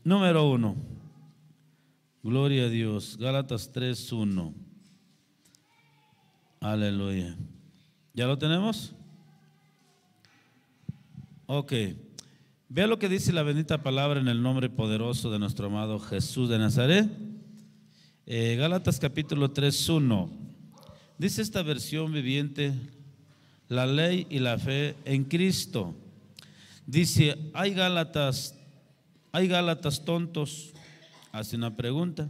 número 1. Gloria a Dios. Gálatas 3:1. Aleluya. ¿Ya lo tenemos? Ok. Vea lo que dice la bendita palabra en el nombre poderoso de nuestro amado Jesús de Nazaret. Gálatas capítulo 3:1. Dice esta versión viviente: la ley y la fe en Cristo. Dice: hay Gálatas tontos. Hace una pregunta: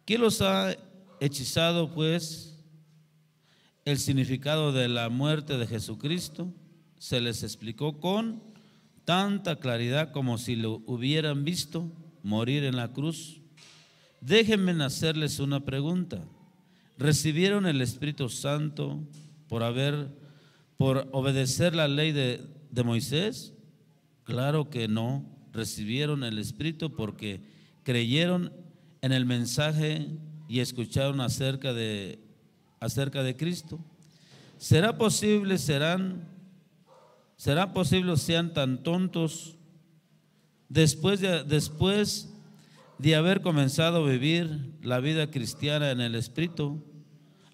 ¿quién los ha hechizado pues el significado de la muerte de Jesucristo? Se les explicó con tanta claridad como si lo hubieran visto morir en la cruz. Déjenme hacerles una pregunta: ¿recibieron el Espíritu Santo por obedecer la ley de Moisés? Claro que no. Recibieron el Espíritu porque creyeron en el mensaje y escucharon acerca de Cristo. ¿Será posible sean tan tontos después de haber comenzado a vivir la vida cristiana en el Espíritu?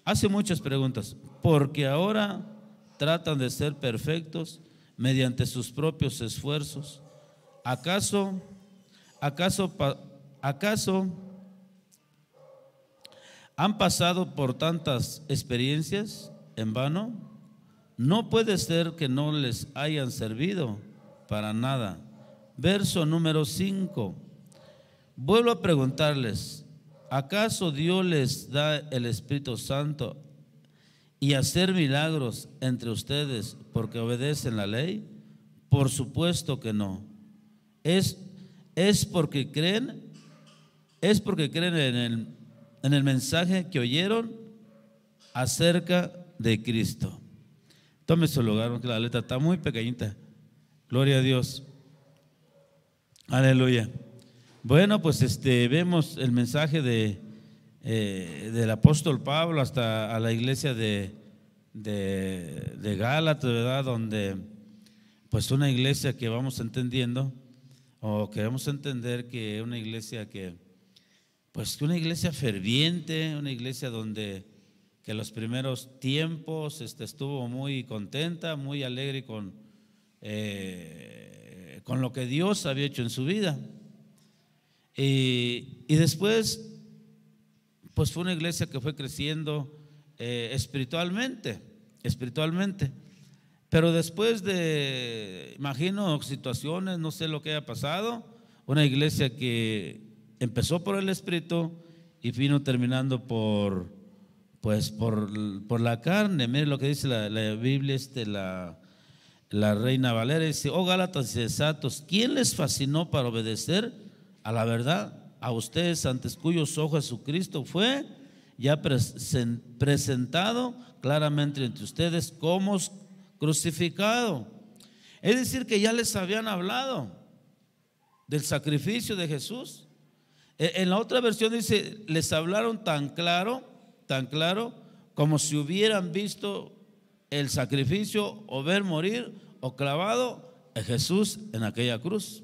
Hace muchas preguntas, porque ahora tratan de ser perfectos mediante sus propios esfuerzos. ¿Acaso han pasado por tantas experiencias en vano? No puede ser que no les hayan servido para nada. Verso número 5. Vuelvo a preguntarles: ¿acaso Dios les da el Espíritu Santo y hacer milagros entre ustedes porque obedecen la ley? Por supuesto que no. Es porque creen en el mensaje que oyeron acerca de Cristo. Tome su lugar, porque la letra está muy pequeñita. Gloria a Dios. Aleluya. Bueno, pues vemos el mensaje del apóstol Pablo hasta a la iglesia de Gálatas, ¿verdad? Donde pues una iglesia que vamos entendiendo, o que vamos a entender que una iglesia una iglesia ferviente, una iglesia donde que los primeros tiempos estuvo muy contenta, muy alegre con lo que Dios había hecho en su vida. Y después pues fue una iglesia que fue creciendo espiritualmente. Pero después de, imagino, situaciones, no sé lo que haya pasado, una iglesia que empezó por el Espíritu y vino terminando por la carne. Mire lo que dice la Biblia, la Reina Valera, dice: oh Gálatas insensatos, ¿quién les fascinó para obedecer a la verdad? A ustedes, antes cuyos ojos Jesucristo fue ya presentado claramente entre ustedes como crucificado. Es decir, que ya les habían hablado del sacrificio de Jesús. En la otra versión dice: les hablaron tan claro como si hubieran visto el sacrificio o ver morir o clavado a Jesús en aquella cruz.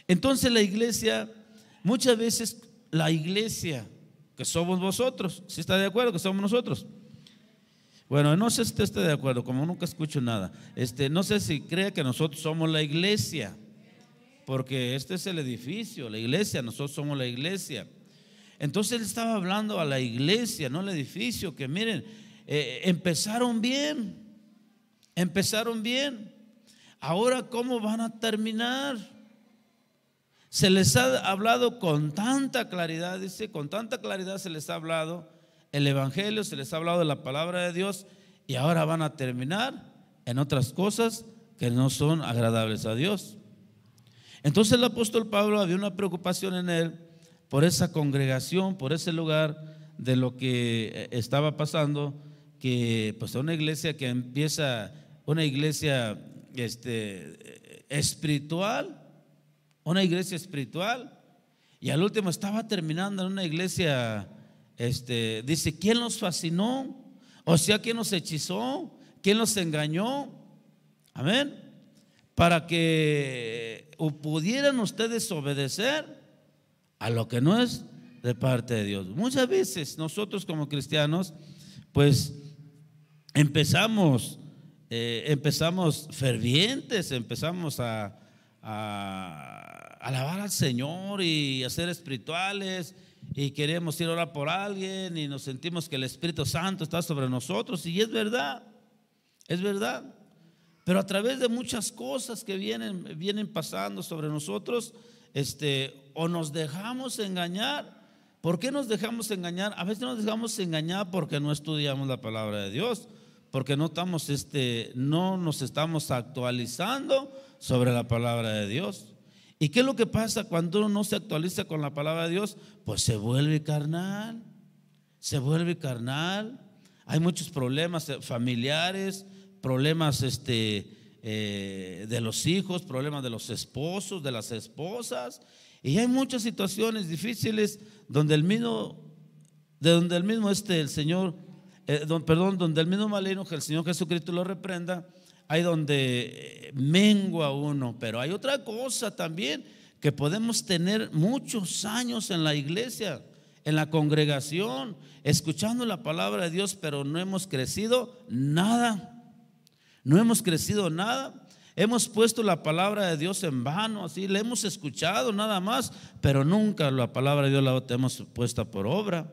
Entonces la iglesia, muchas veces la iglesia que somos vosotros, ¿sí está de acuerdo que somos nosotros? Bueno, no sé si usted está de acuerdo, como nunca escucho nada. No sé si cree que nosotros somos la iglesia, porque este es el edificio, la iglesia, nosotros somos la iglesia. Entonces él estaba hablando a la iglesia, no al edificio, que miren, empezaron bien. Ahora, ¿cómo van a terminar? Se les ha hablado con tanta claridad, dice, con tanta claridad se les ha hablado el evangelio, se les ha hablado de la palabra de Dios, y ahora van a terminar en otras cosas que no son agradables a Dios. Entonces el apóstol Pablo, había una preocupación en él por esa congregación, por ese lugar de lo que estaba pasando, que pues una iglesia que empieza, una iglesia espiritual, y al último estaba terminando en una iglesia, dice: ¿quién los fascinó? O sea, ¿quién los hechizó? ¿Quién los engañó? Amén. para que pudieran ustedes obedecer a lo que no es de parte de Dios. Muchas veces nosotros como cristianos pues empezamos fervientes, empezamos a alabar al Señor y a ser espirituales, y queremos ir a orar por alguien y nos sentimos que el Espíritu Santo está sobre nosotros, y es verdad, pero a través de muchas cosas que vienen pasando sobre nosotros, o nos dejamos engañar. ¿Por qué nos dejamos engañar? A veces nos dejamos engañar porque no estudiamos la palabra de Dios, porque no nos estamos actualizando sobre la palabra de Dios. ¿Y qué es lo que pasa cuando uno no se actualiza con la palabra de Dios? Pues se vuelve carnal. Hay muchos problemas familiares, problemas de los hijos, problemas de los esposos, de las esposas, y hay muchas situaciones difíciles donde el mismo maligno, que el Señor Jesucristo lo reprenda, hay donde mengua uno. Pero hay otra cosa también, que podemos tener muchos años en la iglesia, en la congregación, escuchando la palabra de Dios, pero no hemos crecido nada. Hemos puesto la palabra de Dios en vano, así la hemos escuchado nada más, pero nunca la palabra de Dios la hemos puesta por obra.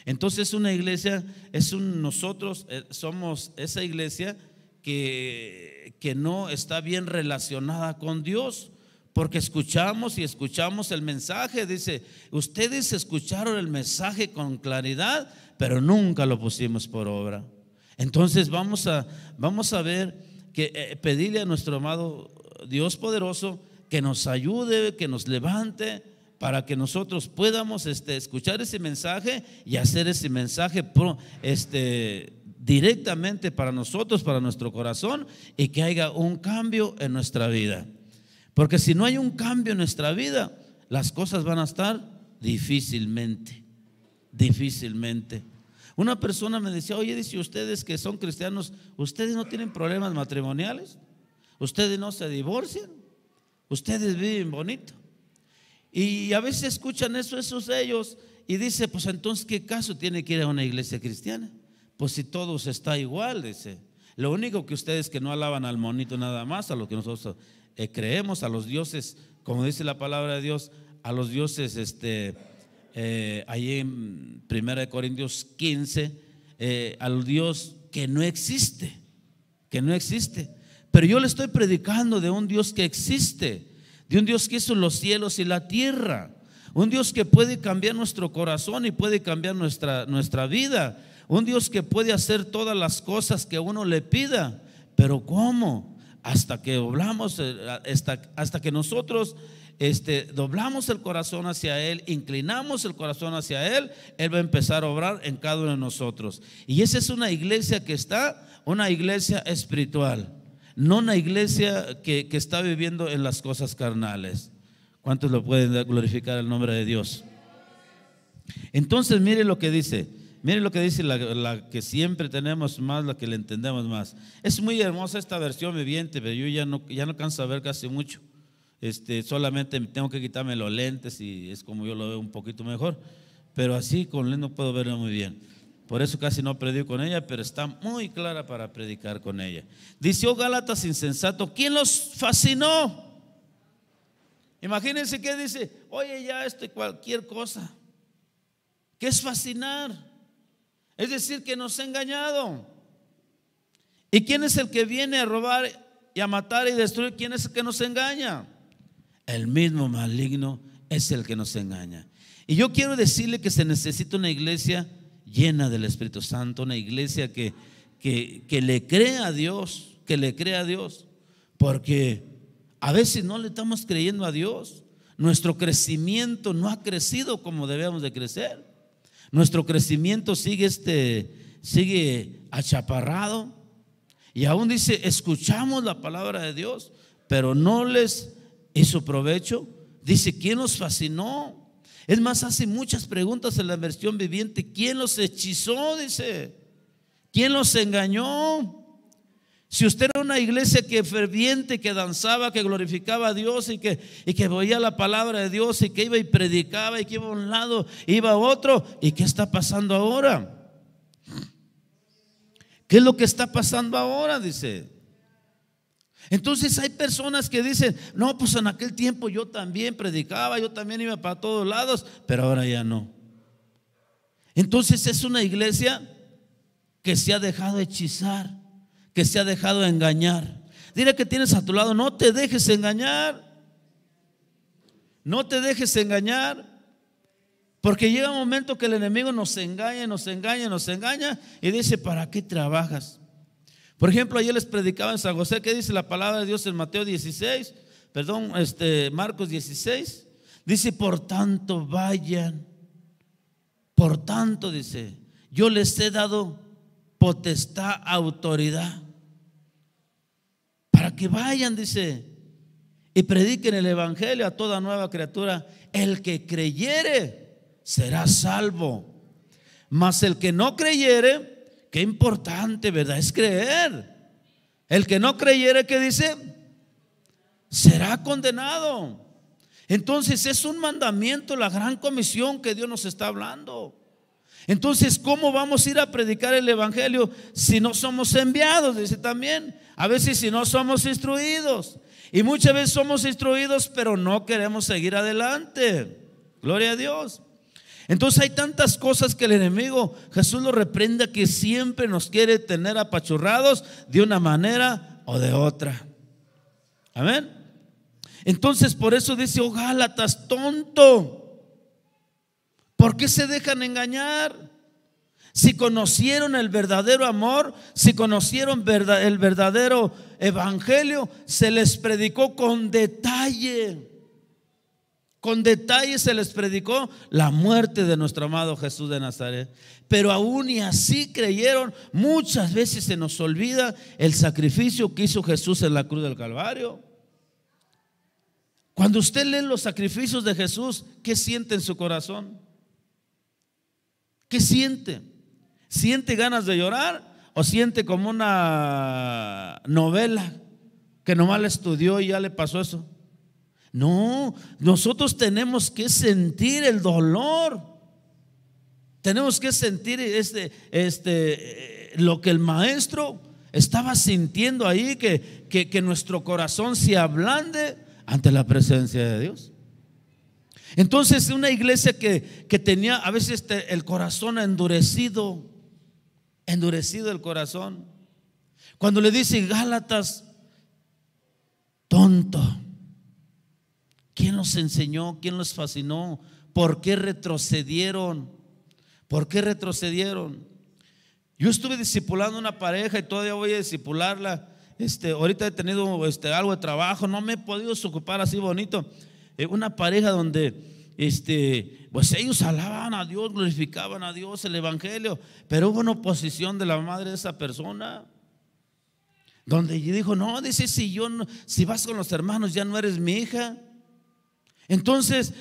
Entonces una iglesia nosotros somos esa iglesia que no está bien relacionada con Dios, porque escuchamos el mensaje. Dice, ustedes escucharon el mensaje con claridad, pero nunca lo pusimos por obra. Entonces vamos a ver, que pedirle a nuestro amado Dios poderoso que nos ayude, que nos levante, para que nosotros podamos escuchar ese mensaje y hacer ese mensaje directamente para nosotros, para nuestro corazón, y que haya un cambio en nuestra vida. Porque si no hay un cambio en nuestra vida, las cosas van a estar difícilmente. Una persona me decía, oye, dice, ustedes que son cristianos, ¿ustedes no tienen problemas matrimoniales? ¿Ustedes no se divorcian? ¿Ustedes viven bonito? Y a veces escuchan esos ellos, y dice, pues entonces, ¿qué caso tiene que ir a una iglesia cristiana? Pues si todos está igual, dice. Lo único que ustedes que no alaban al monito nada más, a lo que nosotros creemos, a los dioses, como dice la palabra de Dios, a los dioses ahí en 1 Corintios 15, al Dios que no existe. Pero yo le estoy predicando de un Dios que existe, de un Dios que hizo los cielos y la tierra, un Dios que puede cambiar nuestro corazón y puede cambiar nuestra vida, un Dios que puede hacer todas las cosas que uno le pida. Pero ¿cómo? Hasta que nosotros doblamos el corazón hacia Él, inclinamos el corazón hacia Él, Él va a empezar a obrar en cada uno de nosotros. Y esa es una iglesia una iglesia espiritual, no una iglesia que está viviendo en las cosas carnales. ¿Cuántos lo pueden glorificar el nombre de Dios? Entonces mire lo que dice la que siempre tenemos más, la que le entendemos más. Es muy hermosa esta versión viviente, pero yo ya no canso de ver casi mucho. Solamente tengo que quitarme los lentes y es como yo lo veo un poquito mejor, pero así con lentes no puedo verlo muy bien. Por eso casi no predico con ella, pero está muy clara para predicar con ella. Dice, oh Gálatas insensatos, ¿quién los fascinó? Imagínense que dice, oye, ya cualquier cosa. ¿Qué es fascinar? Es decir, que nos ha engañado. ¿Y quién es el que viene a robar y a matar y destruir? ¿Quién es el que nos engaña? El mismo maligno es el que nos engaña. Y yo quiero decirle que se necesita una iglesia llena del Espíritu Santo, una iglesia que le crea a Dios, porque a veces no le estamos creyendo a Dios. Nuestro crecimiento no ha crecido como debemos de crecer. Nuestro crecimiento sigue achaparrado. Y aún dice, escuchamos la palabra de Dios, pero no les hizo provecho. Dice, ¿quién los fascinó? Es más, hace muchas preguntas en la versión viviente. ¿Quién los hechizó? Dice, ¿quién los engañó? Si usted era una iglesia que ferviente, que danzaba, que glorificaba a Dios y que oía la palabra de Dios y que iba y predicaba y que iba a un lado, iba a otro, ¿y qué está pasando ahora? ¿Qué es lo que está pasando ahora? Dice. Entonces hay personas que dicen, no, pues en aquel tiempo yo también predicaba, yo también iba para todos lados, pero ahora ya no. Entonces es una iglesia que se ha dejado hechizar, que se ha dejado engañar. Dile que tienes a tu lado, no te dejes engañar. No te dejes engañar. Porque llega un momento que el enemigo nos engaña, nos engaña, nos engaña y dice, ¿para qué trabajas? Por ejemplo, ayer les predicaba en San José, ¿qué dice la palabra de Dios en Mateo 16? Perdón, Marcos 16. Dice, por tanto vayan. Por tanto, dice, yo les he dado potestad, autoridad, para que vayan, dice, y prediquen el evangelio a toda nueva criatura. El que creyere será salvo, mas el que no creyere, qué importante, ¿verdad? Es creer. El que no creyere, ¿qué dice? Será condenado. Entonces es un mandamiento, la gran comisión que Dios nos está hablando. Entonces, ¿cómo vamos a ir a predicar el evangelio si no somos enviados? Dice también, a veces si no somos instruidos. Y muchas veces somos instruidos, pero no queremos seguir adelante. Gloria a Dios. Entonces hay tantas cosas que el enemigo, Jesús lo reprenda, que siempre nos quiere tener apachurrados de una manera o de otra. Amén. Entonces por eso dice, oh Gálatas, tonto, ¿por qué se dejan engañar? Si conocieron el verdadero amor, si conocieron el verdadero evangelio, se les predicó con detalle. Con detalle se les predicó la muerte de nuestro amado Jesús de Nazaret. Pero aún y así creyeron. Muchas veces se nos olvida el sacrificio que hizo Jesús en la cruz del Calvario. Cuando usted lee los sacrificios de Jesús, ¿qué siente en su corazón? ¿Qué siente? ¿Siente ganas de llorar o siente como una novela que nomás la estudió y ya le pasó eso? No, nosotros tenemos que sentir el dolor. Tenemos que sentir lo que el maestro estaba sintiendo ahí, que nuestro corazón se ablande ante la presencia de Dios. Entonces una iglesia que tenía a veces el corazón endurecido el corazón. Cuando le dice Gálatas, tonto, ¿quién los enseñó? ¿Quién los fascinó? ¿Por qué retrocedieron? ¿Por qué retrocedieron? Yo estuve discipulando una pareja y todavía voy a discipularla. Ahorita he tenido algo de trabajo, no me he podido ocupar así bonito. Una pareja donde pues ellos alababan a Dios, glorificaban a Dios, el evangelio, pero hubo una oposición de la madre de esa persona, donde dijo, no, dice, si vas con los hermanos ya no eres mi hija. Entonces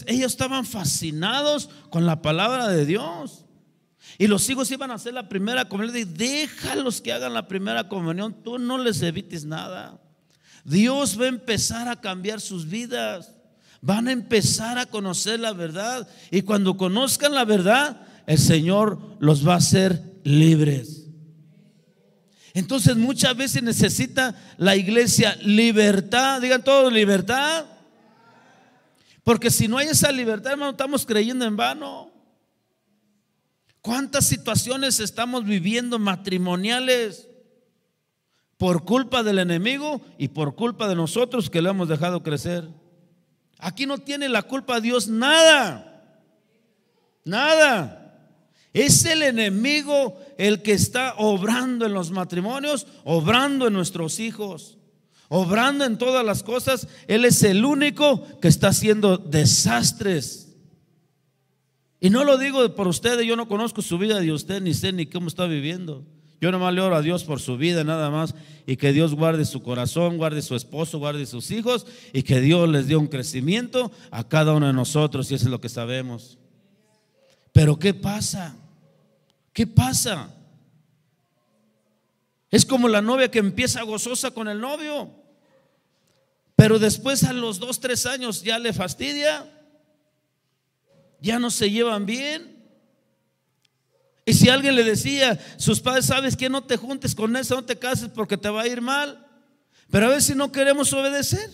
ellos estaban fascinados con la palabra de Dios. Y los hijos iban a hacer la primera comunión. Y déjalos que hagan la primera comunión, tú no les evites nada. Dios va a empezar a cambiar sus vidas. Van a empezar a conocer la verdad. Y cuando conozcan la verdad, el Señor los va a hacer libres. Entonces muchas veces necesita la iglesia libertad. Digan todos, libertad. Porque si no hay esa libertad, hermano, estamos creyendo en vano. ¿Cuántas situaciones estamos viviendo matrimoniales por culpa del enemigo y por culpa de nosotros que le hemos dejado crecer? Aquí no tiene la culpa Dios nada. Nada. Es el enemigo el que está obrando en los matrimonios, obrando en nuestros hijos, obrando en todas las cosas. Él es el único que está haciendo desastres. Y no lo digo por ustedes, yo no conozco su vida de usted, ni sé ni cómo está viviendo. Yo nomás le oro a Dios por su vida, nada más. Y que Dios guarde su corazón, guarde su esposo, guarde sus hijos. Y que Dios les dé un crecimiento a cada uno de nosotros. Y eso es lo que sabemos. Pero ¿qué pasa? ¿Qué pasa? Es como la novia que empieza gozosa con el novio, pero después a los 2, 3 años ya le fastidia, ya no se llevan bien. Y si alguien le decía, sus padres, ¿sabes qué? No te juntes con esa, no te cases porque te va a ir mal. Pero a veces no queremos obedecer.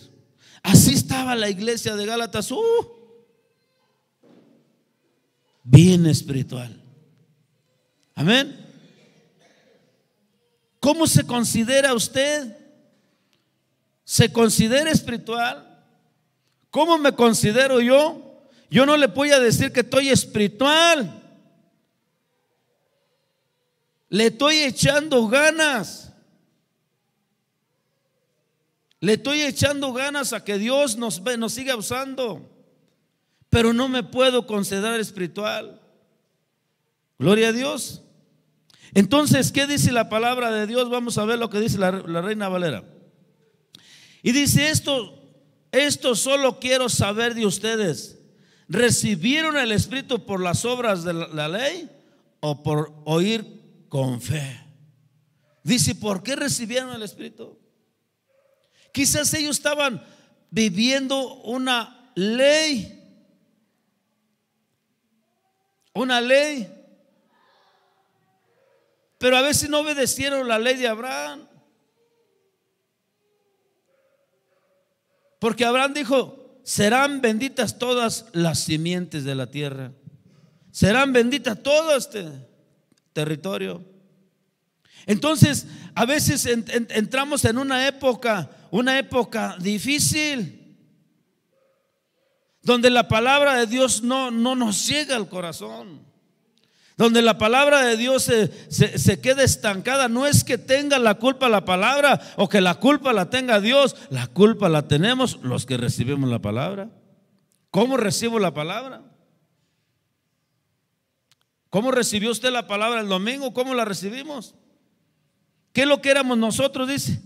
Así estaba la iglesia de Gálatas, bien espiritual. Amén. ¿Cómo se considera usted? ¿Se considera espiritual? ¿Cómo me considero yo? Yo no le voy a decir que estoy espiritual. Le estoy echando ganas. Le estoy echando ganas a que Dios nos siga usando. Pero no me puedo considerar espiritual. Gloria a Dios. Entonces, ¿qué dice la palabra de Dios? Vamos a ver lo que dice la Reina Valera. Y dice esto solo quiero saber de ustedes. ¿Recibieron el Espíritu por las obras de la ley o por oír con fe? Dice, ¿por qué recibieron el Espíritu? Quizás ellos estaban viviendo una ley. Pero a veces no obedecieron la ley de Abraham. Porque Abraham dijo, serán benditas todas las simientes de la tierra. Serán benditas todo este territorio. Entonces, a veces entramos en una época difícil, donde la palabra de Dios no nos llega al corazón, donde la palabra de Dios se queda estancada. No es que tenga la culpa la palabra o que la culpa la tenga Dios. La culpa la tenemos los que recibimos la palabra. ¿Cómo recibo la palabra? ¿Cómo recibió usted la palabra el domingo? ¿Cómo la recibimos? ¿Qué es lo que éramos nosotros, dice?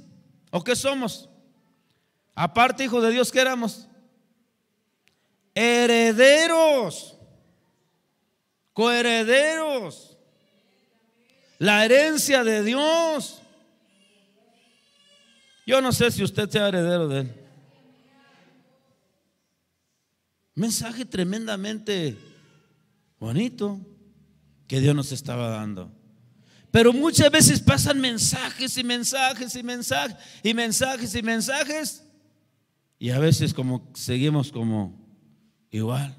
¿O qué somos? Aparte, hijo de Dios, ¿qué éramos? Herederos, coherederos, la herencia de Dios. Yo no sé si usted sea heredero de él. Mensaje tremendamente bonito que Dios nos estaba dando. Pero muchas veces pasan mensajes y mensajes y mensajes y mensajes y mensajes, y a veces como seguimos como igual.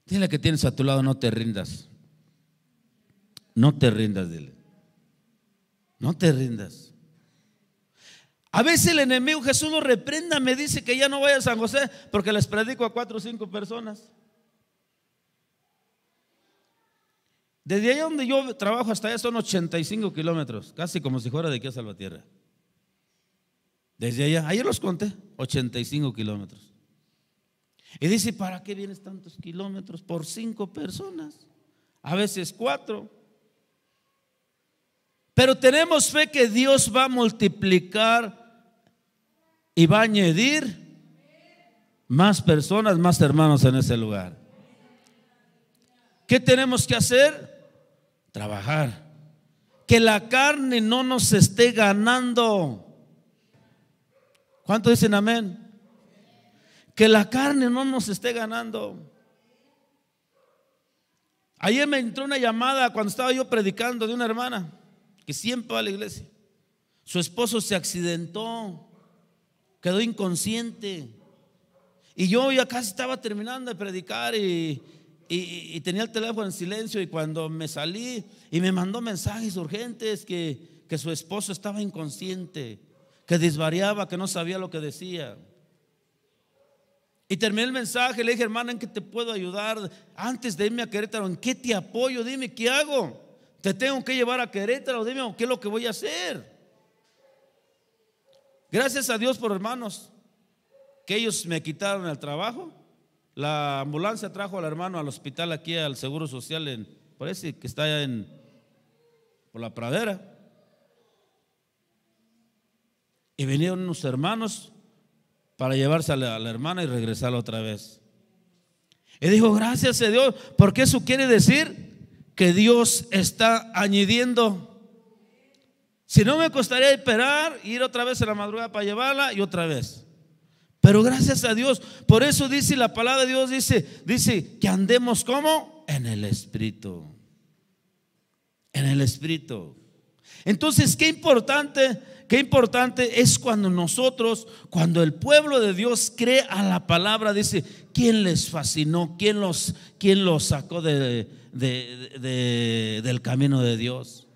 Dile que tienes a tu lado, no te rindas. No te rindas, dile. No te rindas. A veces el enemigo, Jesús lo reprenda, me dice que ya no vaya a San José porque les predico a 4 o 5 personas. Desde allá donde yo trabajo hasta allá son 85 kilómetros, casi como si fuera de aquí a Salvatierra. Desde allá, ayer los conté, 85 kilómetros. Y dice, ¿para qué vienes tantos kilómetros? Por 5 personas, a veces 4. Pero tenemos fe que Dios va a multiplicar y va a añadir más personas, más hermanos en ese lugar. ¿Qué tenemos que hacer? Trabajar. Que la carne no nos esté ganando. ¿Cuántos dicen amén? Que la carne no nos esté ganando. Ayer me entró una llamada cuando estaba yo predicando de una hermana que siempre va a la iglesia. Su esposo se accidentó, quedó inconsciente. Y yo ya casi estaba terminando de predicar y tenía el teléfono en silencio, y cuando me salí y me mandó mensajes urgentes que su esposo estaba inconsciente, que desvariaba, que no sabía lo que decía. Y terminé el mensaje, le dije, hermana, ¿en qué te puedo ayudar? Antes de irme a Querétaro, ¿en qué te apoyo? Dime, ¿qué hago? ¿Te tengo que llevar a Querétaro? Dime, ¿qué es lo que voy a hacer? Gracias a Dios por hermanos que ellos me quitaron el trabajo. La ambulancia trajo al hermano al hospital aquí al Seguro Social, parece que está allá por la Pradera. Y vinieron unos hermanos para llevarse a la hermana y regresarla otra vez. Y dijo, gracias a Dios, porque eso quiere decir que Dios está añadiendo. Si no, me costaría esperar, ir otra vez a la madrugada para llevarla y otra vez. Pero gracias a Dios, por eso dice la palabra de Dios, dice que andemos como en el Espíritu. En el Espíritu. Entonces, qué importante es cuando nosotros, cuando el pueblo de Dios cree a la palabra. Dice, ¿quién les fascinó? ¿Quién los sacó del camino de Dios?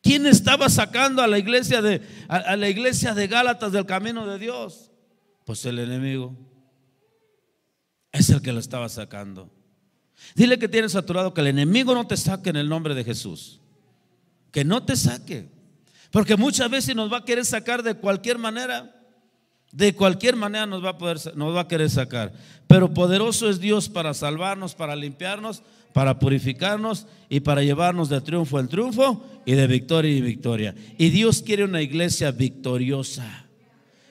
¿Quién estaba sacando a la iglesia de Gálatas del camino de Dios? Pues el enemigo. Es el que lo estaba sacando. Dile que tienes saturado que el enemigo no te saque en el nombre de Jesús. Que no te saque. Porque muchas veces nos va a querer sacar de cualquier manera. De cualquier manera nos va a querer sacar. Pero poderoso es Dios para salvarnos, para limpiarnos, para purificarnos y para llevarnos de triunfo en triunfo y de victoria en victoria. Y Dios quiere una iglesia victoriosa,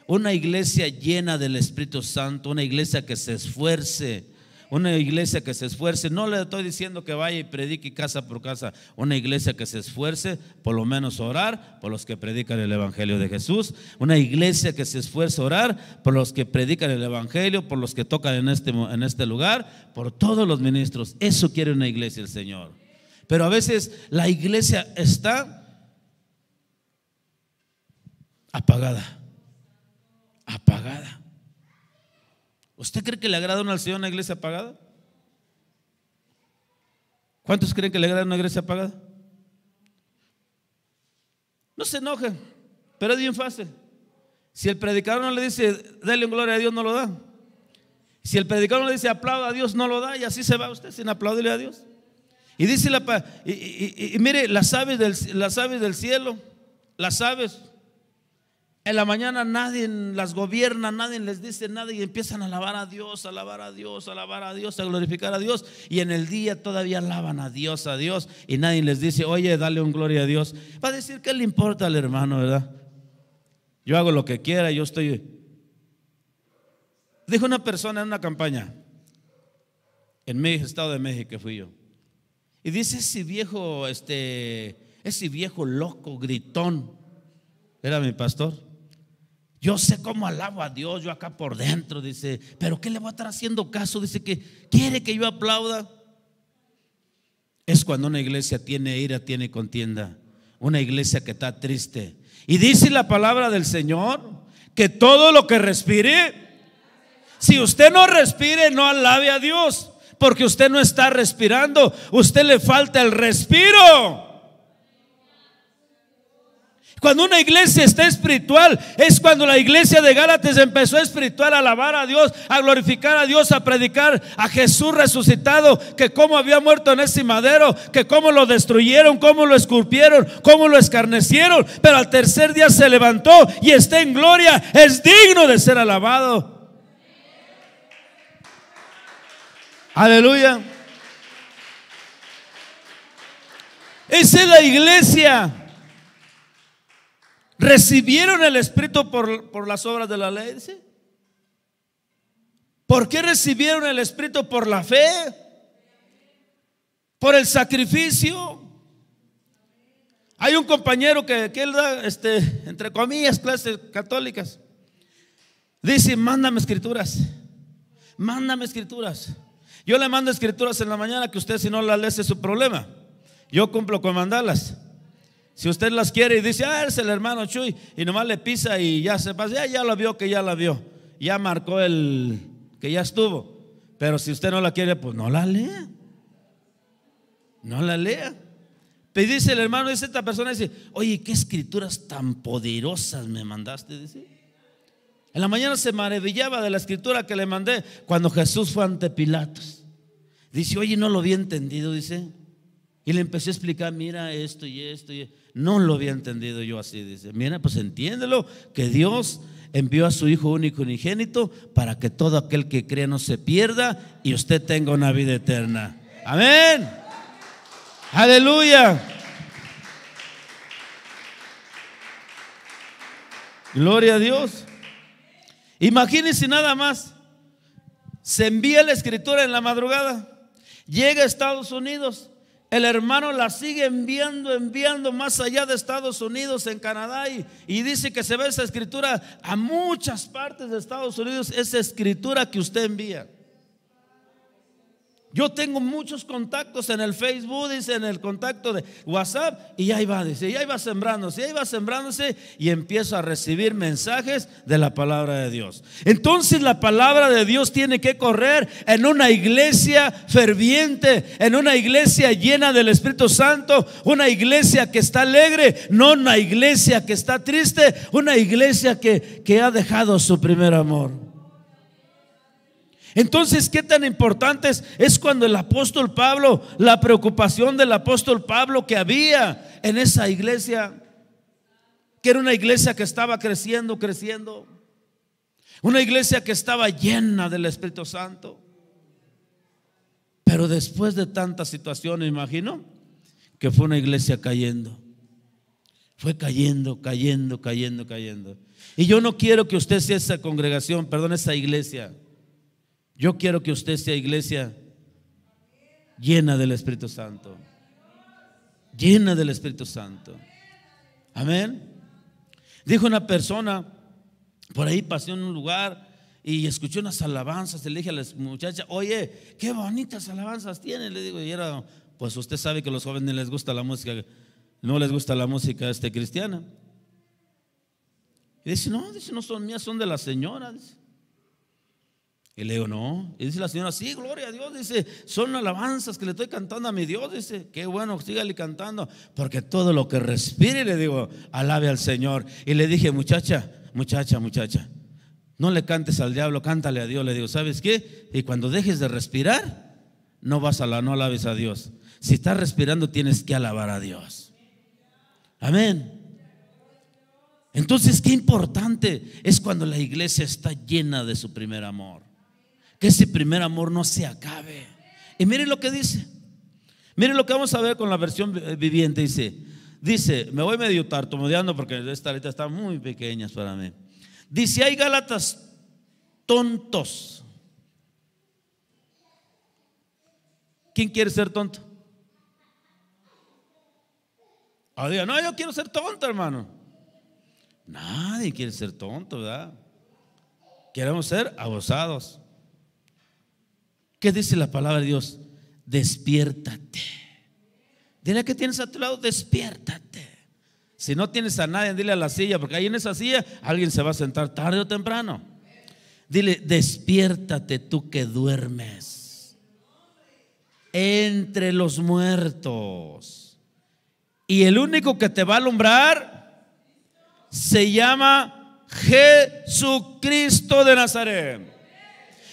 una iglesia llena del Espíritu Santo, una iglesia que se esfuerce. Una iglesia que se esfuerce. No le estoy diciendo que vaya y predique casa por casa. Una iglesia que se esfuerce, por lo menos orar por los que predican el evangelio de Jesús. Una iglesia que se esfuerce a orar por los que predican el evangelio, por los que tocan en este lugar, por todos los ministros. Eso quiere una iglesia el Señor. Pero a veces la iglesia está apagada. Apagada. ¿Usted cree que le agrada al Señor una iglesia apagada? ¿Cuántos creen que le agrada una iglesia apagada? No se enojen, pero es bien fácil. Si el predicador no le dice dale un gloria a Dios, no lo da. Si el predicador no le dice aplauda a Dios, no lo da. Y así se va usted sin aplaudirle a Dios. Y dice mire, las aves del cielo, las aves, en la mañana nadie las gobierna, nadie les dice nada y empiezan a alabar a Dios, alabar a Dios, alabar a Dios, a glorificar a Dios. Y en el día todavía alaban a Dios y nadie les dice, oye, dale un gloria a Dios. Va a decir, ¿qué le importa al hermano, verdad? Yo hago lo que quiera, yo estoy. Dijo una persona en una campaña en mi estado de México, fui yo. Y dice ese viejo loco, gritón, era mi pastor. Yo sé cómo alabo a Dios, yo acá por dentro, dice, pero ¿qué le voy a estar haciendo caso? Dice que quiere que yo aplauda. Es cuando una iglesia tiene ira, tiene contienda, una iglesia que está triste. Y dice la palabra del Señor que todo lo que respire, si usted no respire, no alabe a Dios, porque usted no está respirando, usted le falta el respiro. Cuando una iglesia está espiritual, es cuando la iglesia de Gálatas empezó espiritual a alabar a Dios, a glorificar a Dios, a predicar a Jesús resucitado, que cómo había muerto en ese madero, que cómo lo destruyeron, cómo lo esculpieron, cómo lo escarnecieron, pero al tercer día se levantó y está en gloria, es digno de ser alabado. Aleluya. Esa es la iglesia. ¿Recibieron el Espíritu por las obras de la ley? ¿Sí? ¿Por qué recibieron el Espíritu? Por la fe, por el sacrificio. Hay un compañero que él da, entre comillas, clases católicas. Dice, mándame escrituras. Mándame escrituras. Yo le mando escrituras en la mañana, que usted si no las lee es su problema. Yo cumplo con mandarlas. Si usted las quiere y dice, es el hermano Chuy, y nomás le pisa y ya se pasa, ya lo vio, que ya la vio, ya marcó el que ya estuvo. Pero si usted no la quiere, pues no la lea. No la lea. Pero dice el hermano, dice esta persona, dice, oye, qué escrituras tan poderosas me mandaste, dice. En la mañana se maravillaba de la escritura que le mandé cuando Jesús fue ante Pilatos. Dice, oye, no lo había entendido, dice. Y le empecé a explicar, mira esto y esto y esto. No lo había entendido yo así, dice. Mira, pues entiéndelo, que Dios envió a su Hijo único unigénito para que todo aquel que cree no se pierda y usted tenga una vida eterna. Amén. Aleluya. Gloria a Dios. Imagínense nada más. Se envía la escritura en la madrugada. Llega a Estados Unidos. el hermano la sigue enviando más allá de Estados Unidos, en Canadá, y dice que se ve esa escritura a muchas partes de Estados Unidos, esa escritura que usted envía. Yo tengo muchos contactos en el Facebook, dice, en el contacto de WhatsApp, y ahí va, dice, y ahí va sembrándose, y empiezo a recibir mensajes de la palabra de Dios. Entonces la palabra de Dios tiene que correr en una iglesia ferviente, en una iglesia llena del Espíritu Santo, una iglesia que está alegre, no una iglesia que está triste, una iglesia que ha dejado su primer amor. Entonces, ¿qué tan importante es cuando el apóstol Pablo, la preocupación del apóstol Pablo que había en esa iglesia, que era una iglesia que estaba creciendo, una iglesia que estaba llena del Espíritu Santo? Pero después de tanta situación, imagino que fue una iglesia cayendo. Fue cayendo. Y yo no quiero que usted sea esa congregación, esa iglesia. Yo quiero que usted sea iglesia llena del Espíritu Santo. Llena del Espíritu Santo. Amén. Dijo una persona, por ahí pasé en un lugar y escuché unas alabanzas. Le dije a la muchacha, oye, qué bonitas alabanzas tiene. Le digo, y era, pues usted sabe que a los jóvenes les gusta la música, no les gusta la música cristiana. Y dice, no son mías, son de la señora. Dice. Y le digo, no. Y dice la señora, sí, gloria a Dios. Dice, son alabanzas que le estoy cantando a mi Dios. Dice, qué bueno, sígale cantando, porque todo lo que respire, le digo, alabe al Señor. Y le dije, muchacha, no le cantes al diablo, cántale a Dios. Le digo, ¿sabes qué? Y cuando dejes de respirar, no alabes a Dios. Si estás respirando, tienes que alabar a Dios. Amén. Entonces, qué importante es cuando la iglesia está llena de su primer amor. Que ese primer amor no se acabe. Y miren lo que dice. Miren lo que vamos a ver con la versión viviente. Dice, me voy medio tartamudeando porque esta letra está muy pequeña para mí. Dice, hay Gálatas tontos. ¿Quién quiere ser tonto? Diga, no, yo quiero ser tonto, hermano. Nadie quiere ser tonto, ¿verdad? Queremos ser abusados. ¿Qué dice la palabra de Dios? Despiértate. Dile a que tienes a tu lado, despiértate. Si no tienes a nadie, dile a la silla, porque ahí en esa silla alguien se va a sentar tarde o temprano. Dile, despiértate tú que duermes entre los muertos. Y el único que te va a alumbrar se llama Jesucristo de Nazaret.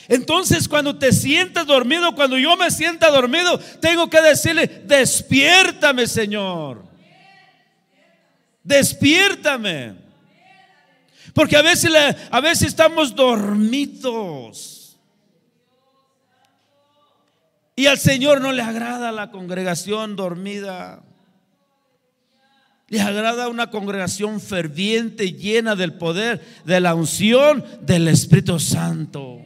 Entonces, cuando te sientas dormido, cuando yo me sienta dormido, tengo que decirle, despiértame, Señor. Despiértame. Porque a veces estamos dormidos. Y al Señor no le agrada la congregación dormida. Le agrada una congregación ferviente, llena del poder, de la unción del Espíritu Santo.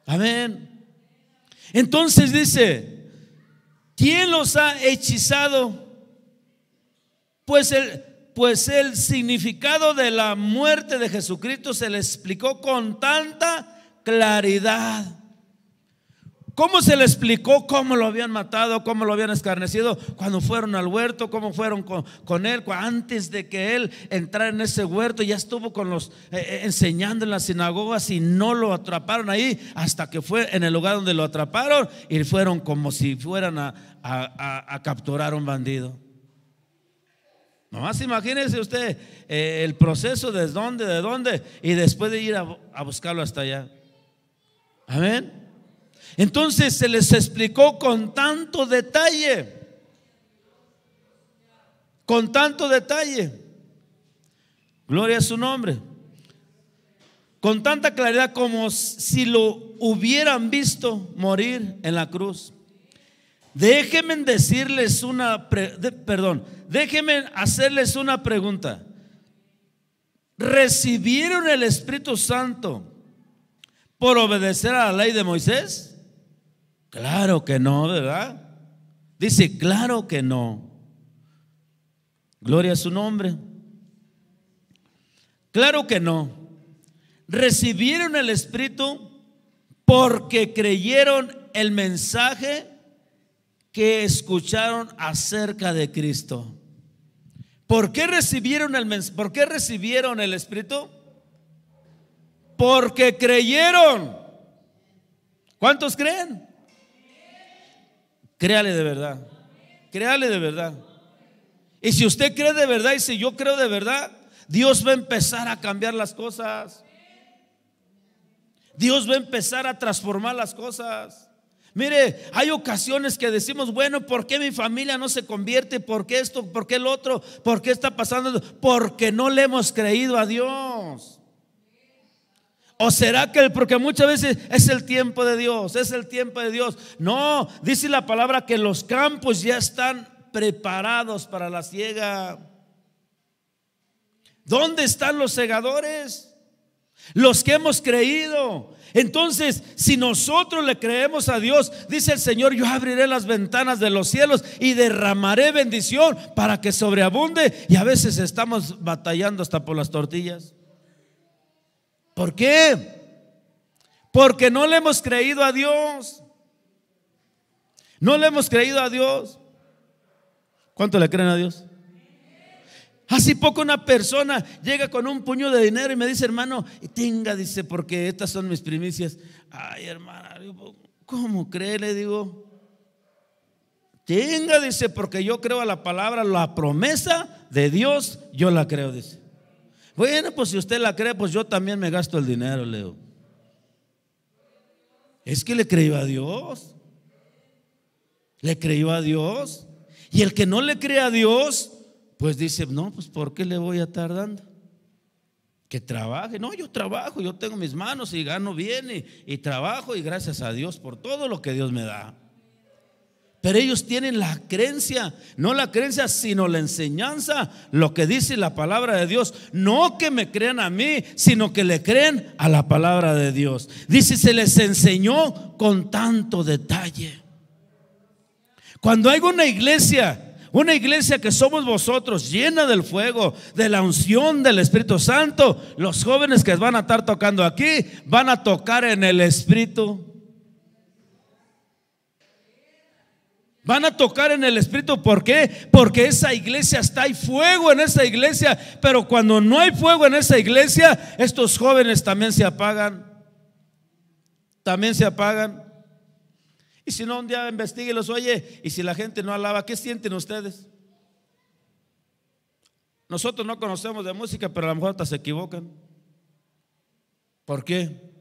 Amén. Entonces dice, ¿quién los ha hechizado? Pues el significado de la muerte de Jesucristo se le explicó con tanta claridad. ¿Cómo se le explicó cómo lo habían matado, cómo lo habían escarnecido cuando fueron al huerto, cómo fueron con él? Antes de que él entrara en ese huerto, ya estuvo con los enseñando en las sinagogas y no lo atraparon ahí hasta que fue en el lugar donde lo atraparon y fueron como si fueran a capturar a un bandido. Nomás imagínese usted el proceso de dónde y después de ir a buscarlo hasta allá. Amén. Entonces se les explicó con tanto detalle, gloria a su nombre, con tanta claridad como si lo hubieran visto morir en la cruz. Déjenme hacerles una pregunta. ¿Recibieron el Espíritu Santo por obedecer a la ley de Moisés? Claro que no, ¿verdad? Dice, claro que no. Gloria a su nombre. Claro que no. Recibieron el Espíritu porque creyeron el mensaje que escucharon acerca de Cristo. ¿Por qué recibieron el Espíritu? Porque creyeron. ¿Cuántos creen? Créale de verdad. Créale de verdad. Y si usted cree de verdad y si yo creo de verdad, Dios va a empezar a cambiar las cosas. Dios va a empezar a transformar las cosas. Mire, hay ocasiones que decimos, bueno, ¿por qué mi familia no se convierte? ¿Por qué esto? ¿Por qué el otro? ¿Por qué está pasando? Porque no le hemos creído a Dios. ¿O será que porque muchas veces es el tiempo de Dios? Es el tiempo de Dios. No, dice la palabra que los campos ya están preparados para la siega. ¿Dónde están los segadores? Los que hemos creído. Entonces, si nosotros le creemos a Dios, dice el Señor, yo abriré las ventanas de los cielos y derramaré bendición para que sobreabunde. Y a veces estamos batallando hasta por las tortillas. ¿Por qué? Porque no le hemos creído a Dios. No le hemos creído a Dios. ¿Cuánto le creen a Dios? Hace poco una persona llega con un puño de dinero y me dice, hermano, tenga, dice, porque estas son mis primicias. Ay, hermana, ¿cómo cree? Le digo, tenga, dice, porque yo creo a la palabra, la promesa de Dios, yo la creo, dice. Bueno, pues si usted la cree, pues yo también me gasto el dinero, le digo. Es que le creyó a Dios. Le creyó a Dios. Y el que no le cree a Dios, pues dice, no, pues ¿por qué le voy a estar dando? Que trabaje. No, yo trabajo, yo tengo mis manos y gano bien y trabajo, y gracias a Dios por todo lo que Dios me da. Pero ellos tienen la creencia, no la creencia, sino la enseñanza, lo que dice la palabra de Dios. No que me crean a mí, sino que le creen a la palabra de Dios. Dice, se les enseñó con tanto detalle. Cuando hay una iglesia que somos vosotros, llena del fuego, de la unción del Espíritu Santo, los jóvenes que van a estar tocando aquí van a tocar en el Espíritu. Van a tocar en el Espíritu. ¿Por qué? Porque esa iglesia está, hay fuego en esa iglesia. Pero cuando no hay fuego en esa iglesia, estos jóvenes también se apagan. También se apagan. Y si no, un día investiguelos, oye, y si la gente no alaba, ¿qué sienten ustedes? Nosotros no conocemos de música, pero a lo mejor hasta se equivocan. ¿Por qué?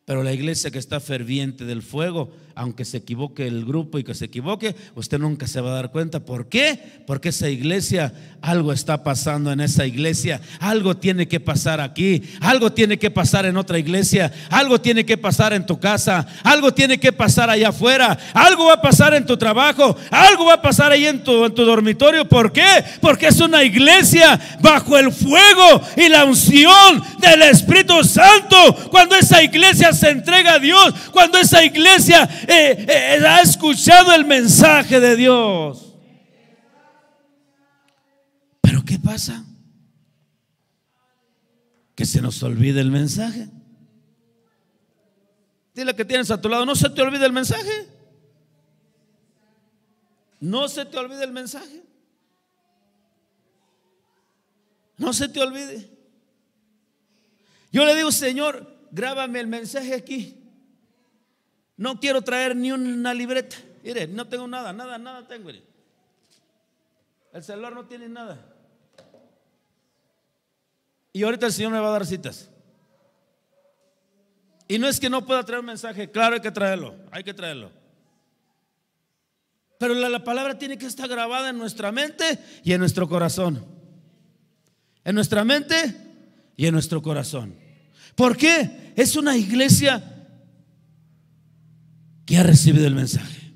Pero la iglesia que está ferviente del fuego, aunque se equivoque el grupo y que se equivoque, usted nunca se va a dar cuenta. ¿Por qué? Porque esa iglesia, algo está pasando en esa iglesia. Algo tiene que pasar aquí, algo tiene que pasar en otra iglesia, algo tiene que pasar en tu casa, algo tiene que pasar allá afuera, algo va a pasar en tu trabajo, algo va a pasar ahí en tu dormitorio. ¿Por qué? Porque es una iglesia bajo el fuego y la unción del Espíritu Santo. Cuando esa iglesia se entrega a Dios, cuando esa iglesia ha escuchado el mensaje de Dios. Pero ¿qué pasa? Que se nos olvida el mensaje. Dile que tienes a tu lado, no se te olvide el mensaje. No se te olvide el mensaje. No se te olvide. Yo le digo, Señor, grábame el mensaje aquí. No quiero traer ni una libreta. Mire, no tengo nada tengo. Mire. El celular no tiene nada. Y ahorita el Señor me va a dar citas. Y no es que no pueda traer un mensaje. Claro, hay que traerlo. Pero la palabra tiene que estar grabada en nuestra mente y en nuestro corazón. En nuestra mente y en nuestro corazón. ¿Por qué? Es una iglesia que ha recibido el mensaje.